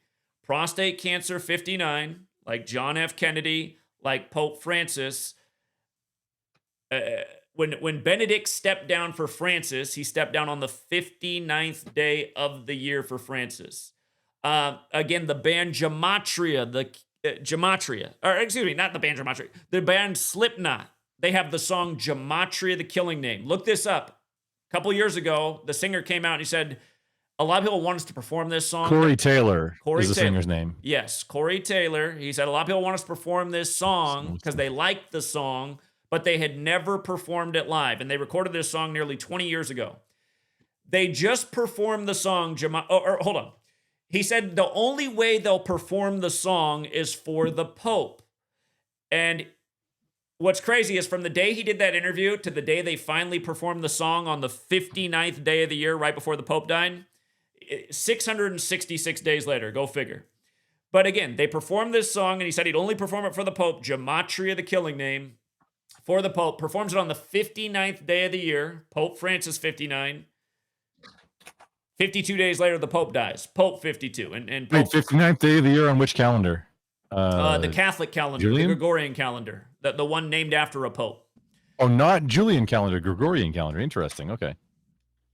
Speaker 4: Prostate cancer, 59. like John F. Kennedy, like Pope Francis. When Benedict stepped down for Francis, he stepped down on the 59th day of the year for Francis. Again, the band Gematria, not the band Gematria, the band Slipknot. They have the song Gematria, the Killing Name. Look this up. A couple years ago, the singer came out and he said, a lot of people want us to perform this song.
Speaker 7: Corey Taylor is the singer's name.
Speaker 4: Yes, Corey Taylor. He said a lot of people want us to perform this song because they liked the song, but they had never performed it live. And they recorded this song nearly 20 years ago. They just performed the song. Hold on. He said the only way they'll perform the song is for the Pope. And what's crazy is from the day he did that interview to the day they finally performed the song on the 59th day of the year, right before the Pope died, 666 days later. Go figure. But again, they performed this song, and he said he'd only perform it for the Pope, Gematria, the Killing Name, for the Pope. Performs it on the 59th day of the year, Pope Francis 59. 52 days later, the Pope dies. Pope 52. And Pope,
Speaker 7: Wait, 59th day of the year on which calendar?
Speaker 4: The Catholic calendar,
Speaker 7: Julian?
Speaker 4: the Gregorian calendar, the one named after a Pope.
Speaker 7: Oh, not Julian calendar, Gregorian calendar. Interesting. Okay.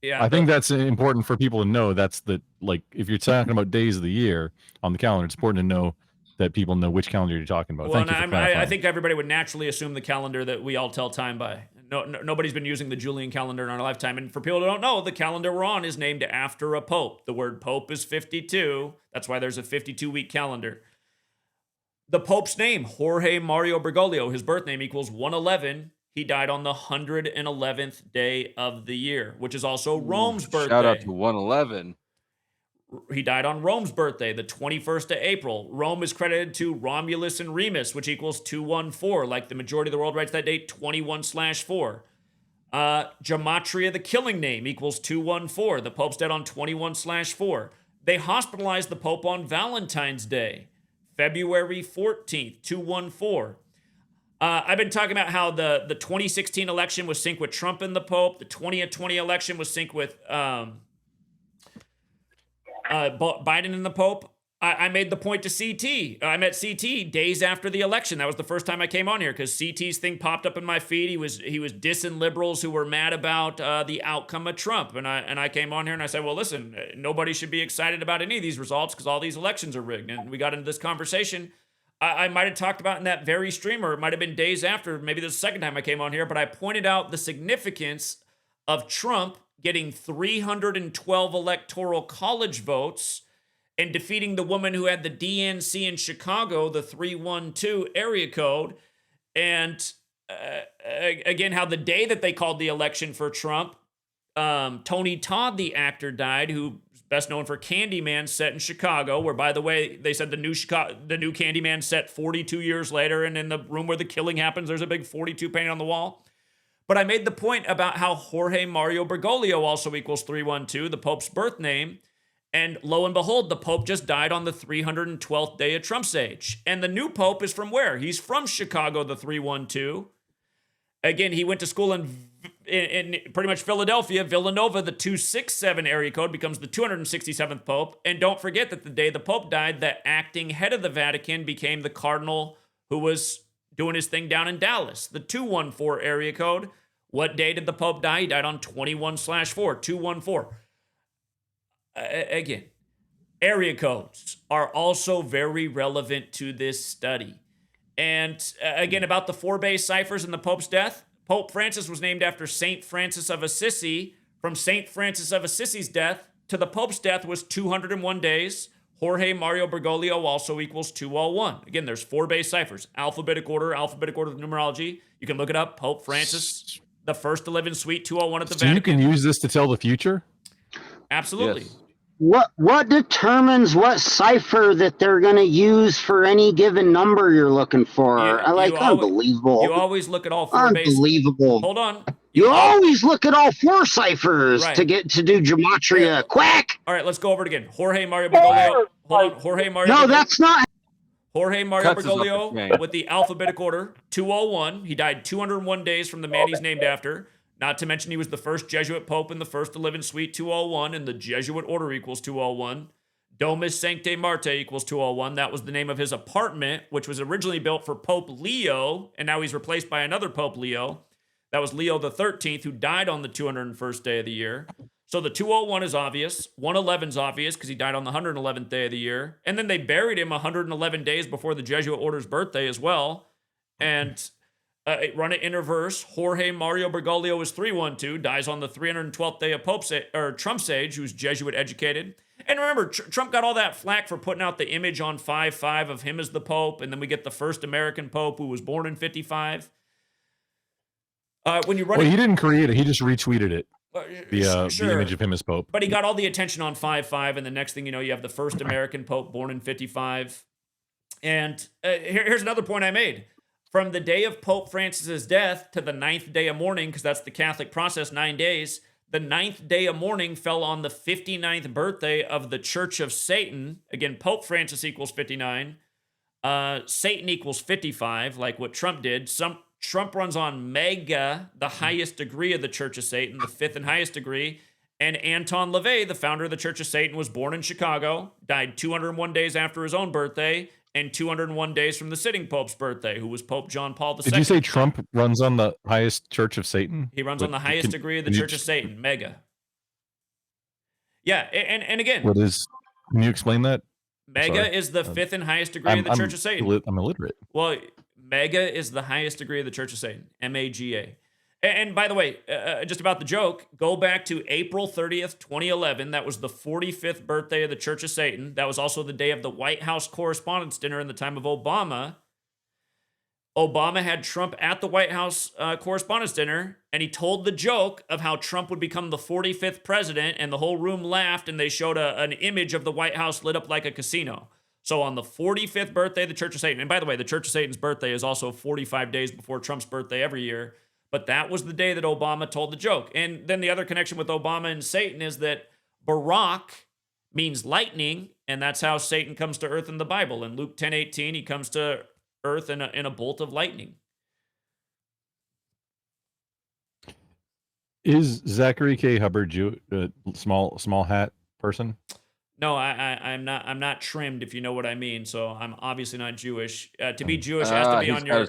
Speaker 4: Yeah,
Speaker 7: I think that's important for people to know. That's if you're talking about days of the year on the calendar, it's important to know that people know which calendar you're talking about.
Speaker 4: Well,
Speaker 7: Thank you for clarifying.
Speaker 4: I think everybody would naturally assume the calendar that we all tell time by. Nobody's been using the Julian calendar in our lifetime. And for people who don't know, the calendar we're on is named after a pope. The word pope is 52. That's why there's a 52-week calendar. The pope's name, Jorge Mario Bergoglio, his birth name equals 111. He died on the 111th day of the year, which is also Rome's birthday.
Speaker 2: Shout out to 111.
Speaker 4: He died on Rome's birthday, the 21st of April. Rome is credited to Romulus and Remus, which equals 214. Like the majority of the world writes that date, 21/4. Gematria, the killing name, equals 214. The Pope's dead on 21/4. They hospitalized the Pope on Valentine's Day, February 14th, 214. I've been talking about how the 2016 election was synced with Trump and the Pope. The 2020 election was synced with Biden and the Pope. I made the point to CT. I met CT days after the election. That was the first time I came on here because CT's thing popped up in my feed. He was dissing liberals who were mad about the outcome of Trump. And I came on here and I said, well, listen, nobody should be excited about any of these results because all these elections are rigged. And we got into this conversation. I might have talked about in that very stream, or it might have been days after, maybe the second time I came on here, but I pointed out the significance of Trump getting 312 electoral college votes and defeating the woman who had the DNC in Chicago, the 312 area code. And again, how the day that they called the election for Trump, Tony Todd, the actor, died, who's best known for Candyman set in Chicago, where, by the way, they said the new Candyman set 42 years later, and in the room where the killing happens, there's a big 42 painted on the wall. But I made the point about how Jorge Mario Bergoglio also equals 312, the Pope's birth name. And lo and behold, the Pope just died on the 312th day of Trump's age. And the new Pope is from where? He's from Chicago, the 312. Again, he went to school in pretty much Philadelphia. Villanova, the 267 area code, becomes the 267th Pope. And don't forget that the day the Pope died, the acting head of the Vatican became the cardinal who was doing his thing down in Dallas, the 214 area code. What day did the Pope die? He died on 21/4, 214. Again, area codes are also very relevant to this study. And again, about the 4 base ciphers and the Pope's death, Pope Francis was named after St. Francis of Assisi. From St. Francis of Assisi's death to the Pope's death was 201 days. Jorge Mario Bergoglio also equals 201. Again, there's 4 base ciphers. Alphabetic order of numerology. You can look it up. Pope Francis, the first to live in Suite 201 at the Vatican.
Speaker 7: You can use this to tell the future?
Speaker 4: Absolutely.
Speaker 2: Yes.
Speaker 10: What determines what cipher that they're going to use for any given number you're looking for? Unbelievable.
Speaker 4: You always look at all 4 base.
Speaker 10: Unbelievable.
Speaker 4: Hold on.
Speaker 10: You always look at all 4 ciphers to do gematria.
Speaker 4: Yeah.
Speaker 10: Quack.
Speaker 4: All right, let's go over it again. Jorge Mario Bergoglio. Hold on. Jorge Mario.
Speaker 10: No,
Speaker 4: Bergoglio.
Speaker 10: that's not.
Speaker 4: Jorge Mario
Speaker 2: Cuts us off the
Speaker 4: Bergoglio
Speaker 2: chain.
Speaker 4: with the alphabetic order 201. He died 201 days from the man he's named after. Not to mention he was the first Jesuit Pope and the first to live in Suite 201, and the Jesuit order equals 201. Domus Sancte Marte equals 201. That was the name of his apartment, which was originally built for Pope Leo, and now he's replaced by another Pope Leo. That was Leo the 13th, who died on the 201st day of the year. So the 201 is obvious. 111 is obvious because he died on the 111th day of the year. And then they buried him 111 days before the Jesuit order's birthday as well. And run it in reverse. Jorge Mario Bergoglio is 312, dies on the 312th day of Trump's age, who's Jesuit educated. And remember, Trump got all that flack for putting out the image on 5/5 of him as the Pope, and then we get the first American Pope who was born in 55. When you run
Speaker 7: he didn't create it; he just retweeted it. The
Speaker 4: sure.
Speaker 7: image of him as Pope.
Speaker 4: But he got all the attention on 5/5, and the next thing you know, you have the first American Pope born in 55. And here's another point I made. From the day of Pope Francis's death to the 9th day of mourning, because that's the Catholic process, 9 days, the 9th day of mourning fell on the 59th birthday of the Church of Satan. Again, Pope Francis equals 59. Satan equals 55, like what Trump did. Trump runs on Mega, the highest degree of the Church of Satan, the 5th and highest degree. And Anton LaVey, the founder of the Church of Satan, was born in Chicago, died 201 days after his own birthday, and 201 days from the sitting Pope's birthday, who was Pope John Paul II.
Speaker 7: Did you say Trump runs on the highest Church of Satan?
Speaker 4: He runs on the highest degree of the Church of Satan, Mega. Yeah, and again...
Speaker 7: Can you explain that?
Speaker 4: Mega is the 5th and highest degree of the Church of Satan.
Speaker 7: I'm illiterate.
Speaker 4: Well, Mega is the highest degree of the Church of Satan, M-A-G-A. And by the way, just about the joke, go back to April 30th, 2011. That was the 45th birthday of the Church of Satan. That was also the day of the White House Correspondents' Dinner in the time of Obama. Obama had Trump at the White House Correspondents' Dinner, and he told the joke of how Trump would become the 45th president, and the whole room laughed, and they showed an image of the White House lit up like a casino. So on the 45th birthday of the Church of Satan, and by the way, the Church of Satan's birthday is also 45 days before Trump's birthday every year, but that was the day that Obama told the joke. And then the other connection with Obama and Satan is that Barak means lightning, and that's how Satan comes to earth in the Bible. In Luke 10:18, he comes to earth in a bolt of lightning.
Speaker 7: Is Zachary K. Hubbard small hat person?
Speaker 4: No, I'm not trimmed, if you know what I mean. So I'm obviously not Jewish. To be Jewish has to be on your...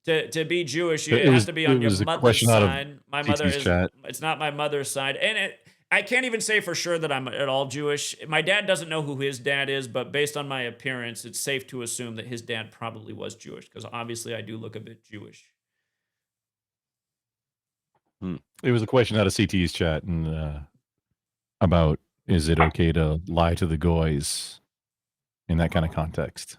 Speaker 4: To be Jewish, it has to be on your mother's side. My mother is... It's not my mother's side. And I can't even say for sure that I'm at all Jewish. My dad doesn't know who his dad is, but based on my appearance, it's safe to assume that his dad probably was Jewish, because obviously I do look a bit Jewish.
Speaker 7: It was a question out of CT's chat and about, is it okay to lie to the goys in that kind of context?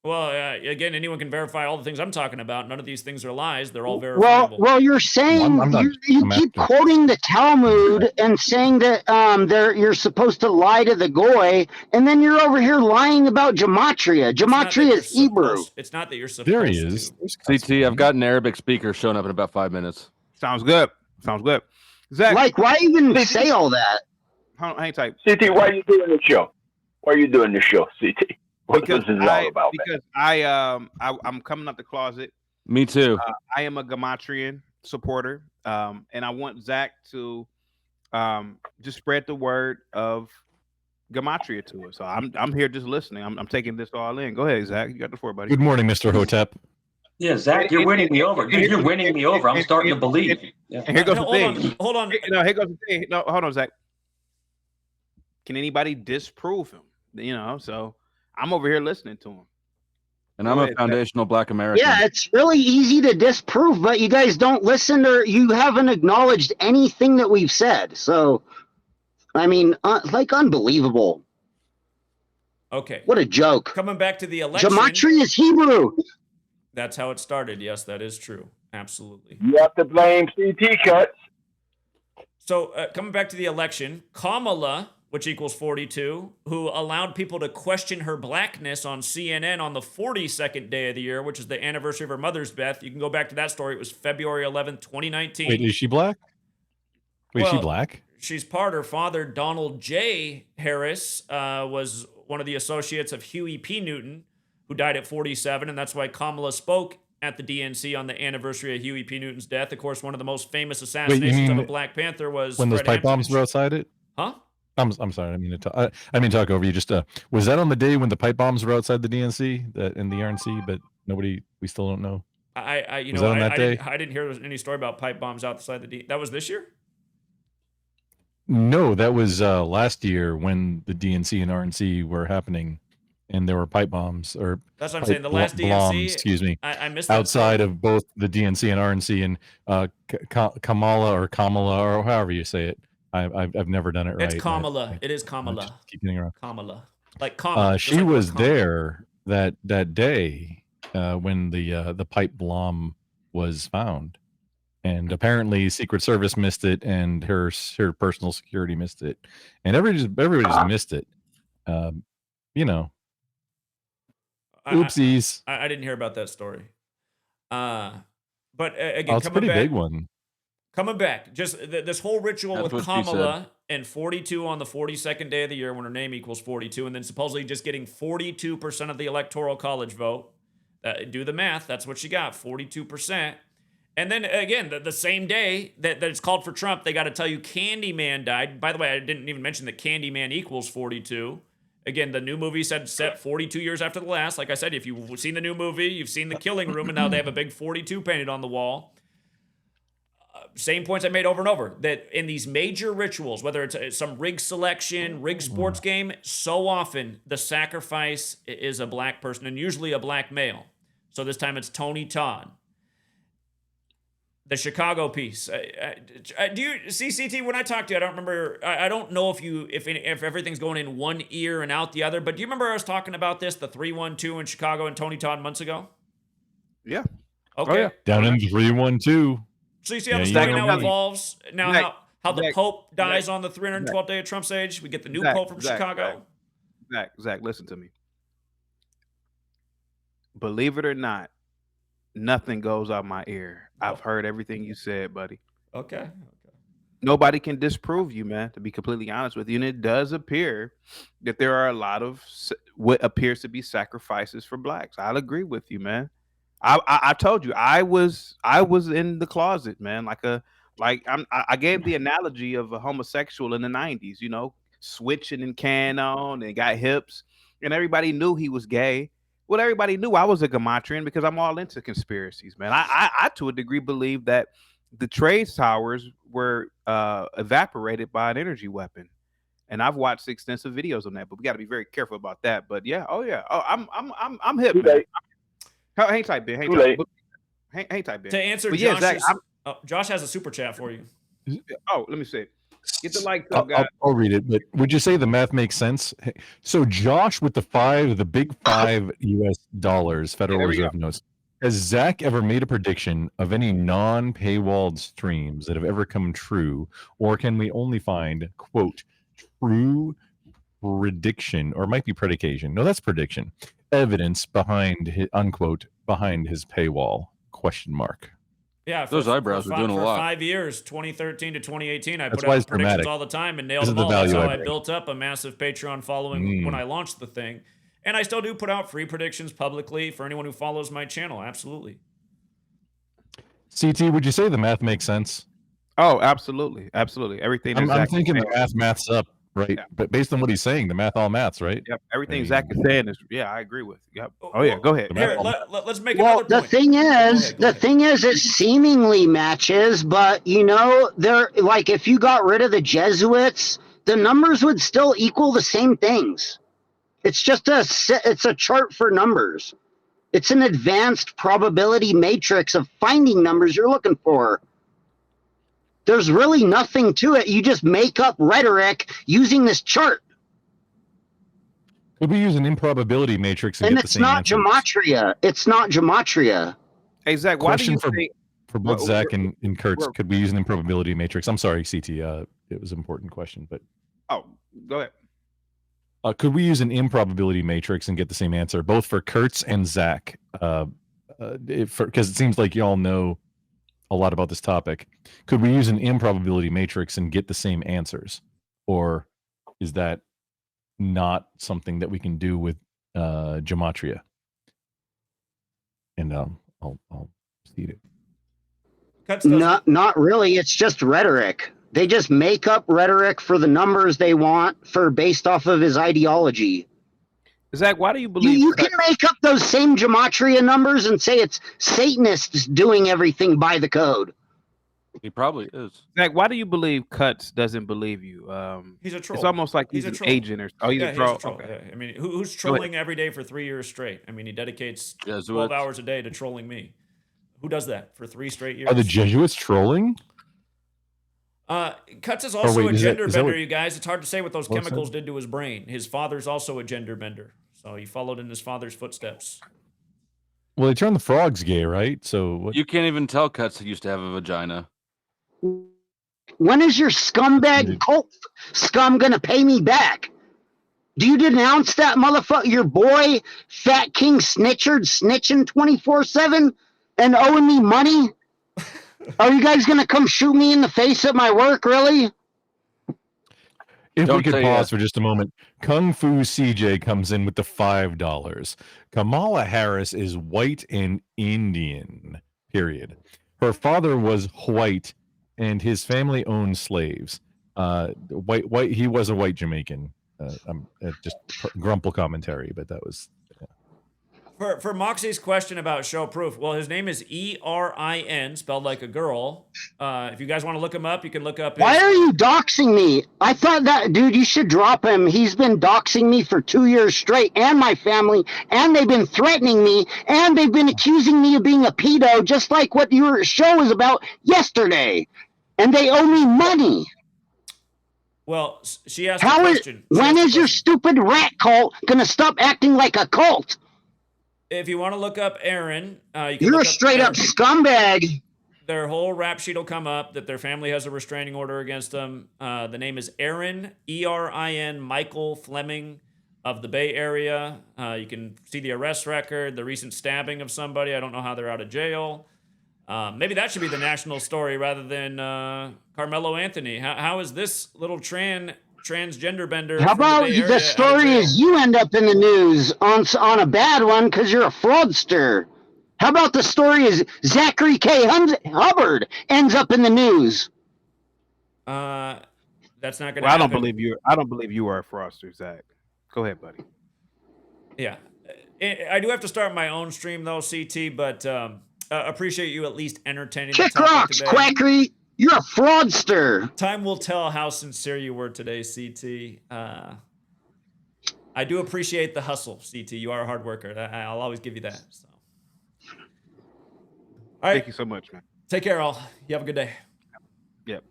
Speaker 4: Well, again, anyone can verify all the things I'm talking about. None of these things are lies. They're all verifiable.
Speaker 10: Well, you're saying you keep quoting the Talmud and saying that you're supposed to lie to the goy, and then you're over here lying about gematria. Gematria is Hebrew.
Speaker 4: It's not that you're supposed to.
Speaker 2: There he is. CT, I've got an Arabic speaker showing up in about 5 minutes.
Speaker 1: Sounds good. Zach,
Speaker 10: like, why even say all that?
Speaker 1: Hang tight.
Speaker 11: CT, why are you doing this show? Why are you doing this show, CT?
Speaker 1: Because I'm coming out the closet.
Speaker 2: Me too.
Speaker 1: I am a Gematrian supporter, and I want Zach to just spread the word of Gematria to us. So I'm here just listening. I'm taking this all in. Go ahead, Zach. You got the floor, buddy.
Speaker 7: Good morning, Mr. Hotep.
Speaker 9: Yeah, Zach, you're winning me over. Dude, you're winning me over. I'm starting to believe.
Speaker 1: Yeah. And here goes the thing.
Speaker 4: Hold on.
Speaker 1: No, here goes the thing. No, hold on, Zach. Can anybody disprove him? So I'm over here listening to him.
Speaker 2: And I'm a foundational Black American.
Speaker 10: Yeah, it's really easy to disprove, but you guys don't listen, or you haven't acknowledged anything that we've said. So, I mean, unbelievable.
Speaker 4: Okay.
Speaker 10: What a joke.
Speaker 4: Coming back to the election.
Speaker 10: Gematria is Hebrew.
Speaker 4: That's how it started. Yes, that is true. Absolutely.
Speaker 11: You have to blame CT cuts.
Speaker 4: So coming back to the election, Kamala, which equals 42, who allowed people to question her blackness on CNN on the 42nd day of the year, which is the anniversary of her mother's death. You can go back to that story. It was February 11th, 2019.
Speaker 7: Wait, is she black? Is she black?
Speaker 4: She's part. Her father, Donald J. Harris, was one of the associates of Huey P. Newton, who died at 47, and that's why Kamala spoke at the DNC on the anniversary of Huey P. Newton's death. Of course, one of the most famous assassinations of a Black Panther was
Speaker 7: when those
Speaker 4: Fred
Speaker 7: pipe bombs
Speaker 4: Hampton's.
Speaker 7: were outside it?
Speaker 4: Huh?
Speaker 7: I'm sorry. I mean to talk over you. Just was that on the day when the pipe bombs were outside the DNC in the RNC, but we still don't know.
Speaker 4: I
Speaker 7: Was that on that day?
Speaker 4: I didn't hear any story about pipe bombs outside the That was this year?
Speaker 7: No, that was last year when the DNC and RNC were happening, and there were pipe bombs or
Speaker 4: That's what I'm
Speaker 7: pipe
Speaker 4: saying. The last
Speaker 7: bombs,
Speaker 4: DNC,
Speaker 7: excuse me,
Speaker 4: I missed that
Speaker 7: outside
Speaker 4: story.
Speaker 7: of both the DNC and RNC and Kamala or however you say it. I've never done it right.
Speaker 4: It's Kamala. It is Kamala.
Speaker 7: Just keep getting around.
Speaker 4: Kamala. Like Kamala.
Speaker 7: She was there that day when the pipe bomb was found, and apparently Secret Service missed it, and her personal security missed it, and everybody's missed it. Oopsies.
Speaker 4: I didn't hear about that story. But again,
Speaker 7: Oh, it's a pretty big one.
Speaker 4: Coming back, just this whole ritual
Speaker 2: That's
Speaker 4: with
Speaker 2: what she
Speaker 4: Kamala and 42 on the 42nd day of the year when her name equals 42, and then supposedly just getting 42% of the electoral college vote. Do the math. That's what she got, 42%. And then again, the same day that it's called for Trump, they got to tell you Candyman died. By the way, I didn't even mention that Candyman equals 42. Again, the new movie said set 42 years after the last. Like I said, if you've seen the new movie, you've seen The Killing Room, and now they have a big 42 painted on the wall. Same points I made over and over, that in these major rituals, whether it's some rig selection, rig sports game, so often the sacrifice is a black person, and usually a black male. So this time it's Tony Todd. The Chicago piece. Do you see, CT, when I talked to you, I don't remember, I don't know if everything's going in one ear and out the other, but do you remember I was talking about this, the 312 in Chicago and Tony Todd months ago?
Speaker 1: Yeah.
Speaker 4: Okay.
Speaker 7: Oh, yeah. Down in 312.
Speaker 4: So you see how the story now evolves? Now how the Pope dies on the 312th day of Trump's age? We get the new Pope from Chicago.
Speaker 1: Zach, listen to me. Believe it or not, nothing goes out my ear. I've heard everything you said, buddy.
Speaker 4: Okay.
Speaker 1: Nobody can disprove you, man, to be completely honest with you. And it does appear that there are a lot of what appears to be sacrifices for blacks. I'll agree with you, man. I told you I was in the closet, man. I gave the analogy of a homosexual in the 90s, switching and can on and got hips, and everybody knew he was gay. Well, everybody knew I was a Gematrian because I'm all into conspiracies, man. I to a degree believe that the trade towers were evaporated by an energy weapon, and I've watched extensive videos on that. But we got to be very careful about that. But yeah, I'm hip, man. Hang tight, Ben. Hang tight, Ben.
Speaker 4: To answer
Speaker 1: but
Speaker 4: Josh's,
Speaker 1: yeah, Zach,
Speaker 4: Josh has a super chat for you.
Speaker 1: Oh, let me see it. Get the likes up, guys.
Speaker 7: I'll read it, but would you say the math makes sense? So Josh with the big $5 US Federal Reserve notes. Has Zach ever made a prediction of any non-paywalled streams that have ever come true, or can we only find, quote, true prediction, or it might be predication? No, that's prediction. Evidence behind his, unquote, behind his paywall, question mark.
Speaker 4: Yeah,
Speaker 2: those eyebrows are doing a lot.
Speaker 4: 5 years, 2013 to 2018, I
Speaker 7: That's
Speaker 4: put
Speaker 7: why
Speaker 4: out
Speaker 7: it's
Speaker 4: predictions
Speaker 7: dramatic.
Speaker 4: all the time and nailed
Speaker 7: This is
Speaker 4: them all.
Speaker 7: the
Speaker 4: That's
Speaker 7: value
Speaker 4: how
Speaker 7: I
Speaker 4: I
Speaker 7: bring.
Speaker 4: built up a massive Patreon following when I launched the thing. And I still do put out free predictions publicly for anyone who follows my channel. Absolutely.
Speaker 7: CT, would you say the math makes sense?
Speaker 1: Oh, absolutely. Absolutely. Everything
Speaker 7: I'm thinking the maths up, right?
Speaker 1: Yeah.
Speaker 7: But based on what he's saying, the math all maths, right?
Speaker 1: Yep. Everything Zach is saying is, I agree with. Yep. Oh, yeah. Go ahead.
Speaker 4: Here, let's make
Speaker 10: Well,
Speaker 4: another point.
Speaker 10: the thing is, it seemingly matches, but they're like, if you got rid of the Jesuits, the numbers would still equal the same things. It's just it's a chart for numbers. It's an advanced probability matrix of finding numbers you're looking for. There's really nothing to it. You just make up rhetoric using this chart.
Speaker 7: Could we use an improbability matrix and get the same answers?
Speaker 10: Gematria. It's not Gematria.
Speaker 1: Hey, Zach, why do
Speaker 7: Question
Speaker 1: you
Speaker 7: for
Speaker 1: think...
Speaker 7: for both Zach and Kurtz, could we use an improbability matrix? I'm sorry, CT. It was an important question, but...
Speaker 1: Oh, go ahead.
Speaker 7: Could we use an improbability matrix and get the same answer, both for Kurtz and Zach? Because it seems like you all know a lot about this topic. Could we use an improbability matrix and get the same answers? Or is that not something that we can do with Gematria? And I'll cede it.
Speaker 10: Not really. It's just rhetoric. They just make up rhetoric for the numbers they want based off of his ideology.
Speaker 1: Zach, why do you believe
Speaker 10: You can make up those same gematria numbers and say it's Satanists doing everything by the code.
Speaker 2: He probably is.
Speaker 1: Zach, why do you believe Cuts doesn't believe you?
Speaker 4: He's a troll.
Speaker 1: It's almost like he's an
Speaker 4: troll.
Speaker 1: agent or he's a troll.
Speaker 4: He's a troll.
Speaker 1: Okay.
Speaker 4: Yeah. I mean, who's trolling every day for 3 years straight? I mean, he dedicates 12 hours a day to trolling me. Who does that for 3 straight years?
Speaker 7: Are the Jesuits trolling?
Speaker 4: Cuts is also a gender bender,
Speaker 7: what...
Speaker 4: you guys. It's hard to say what those chemicals did to his brain. His father's also a gender bender, so he followed in his father's footsteps.
Speaker 7: Well, they turned the frogs gay, right? So what...
Speaker 2: You can't even tell Cuts used to have a vagina.
Speaker 10: When is your scumbag cult scum gonna pay me back? Do you denounce that motherfucker, your boy, Fat King Snitchard, snitching 24/7 and owing me money? Are you guys gonna come shoot me in the face at my work, really?
Speaker 7: If we could pause for just a moment, Kung Fu CJ comes in with the $5. Kamala Harris is white and Indian, period. Her father was white, and his family owned slaves. White. He was a white Jamaican. Just grumple commentary, but that was. Yeah.
Speaker 4: For Moxie's question about show proof, well, his name is Erin, spelled like a girl. If you guys want to look him up, you can look up.
Speaker 10: Why are you doxing me? I thought that, dude, you should drop him. He's been doxing me for 2 years straight, and my family, and they've been threatening me, and they've been accusing me of being a pedo, just like what your show was about yesterday. And they owe me money.
Speaker 4: Well, she asked a question.
Speaker 10: When is your stupid rat cult going to stop acting like a cult?
Speaker 4: If you want to look up Erin,
Speaker 10: you're a straight up scumbag.
Speaker 4: Their whole rap sheet will come up that their family has a restraining order against them. The name is Erin, Erin, Michael Fleming of the Bay Area. You can see the arrest record, the recent stabbing of somebody. I don't know how they're out of jail. Maybe that should be the national story rather than Carmelo Anthony. How is this little transgender bender?
Speaker 10: How about the story is you end up in the news on a bad one because you're a fraudster? How about the story is Zachary K. Hubbard ends up in the news?
Speaker 4: That's not going to happen.
Speaker 1: I don't believe you. I don't believe you are a fraudster, Zach. Go ahead, buddy.
Speaker 4: Yeah, I do have to start my own stream though, CT. But appreciate you at least entertaining.
Speaker 10: Kick rocks, Quackery. You're a fraudster.
Speaker 4: Time will tell how sincere you were today, CT. I do appreciate the hustle, CT. You are a hard worker. I'll always give you that. So. All right.
Speaker 1: Thank you so much, man.
Speaker 4: Take care, all. You have a good day.
Speaker 1: Yep.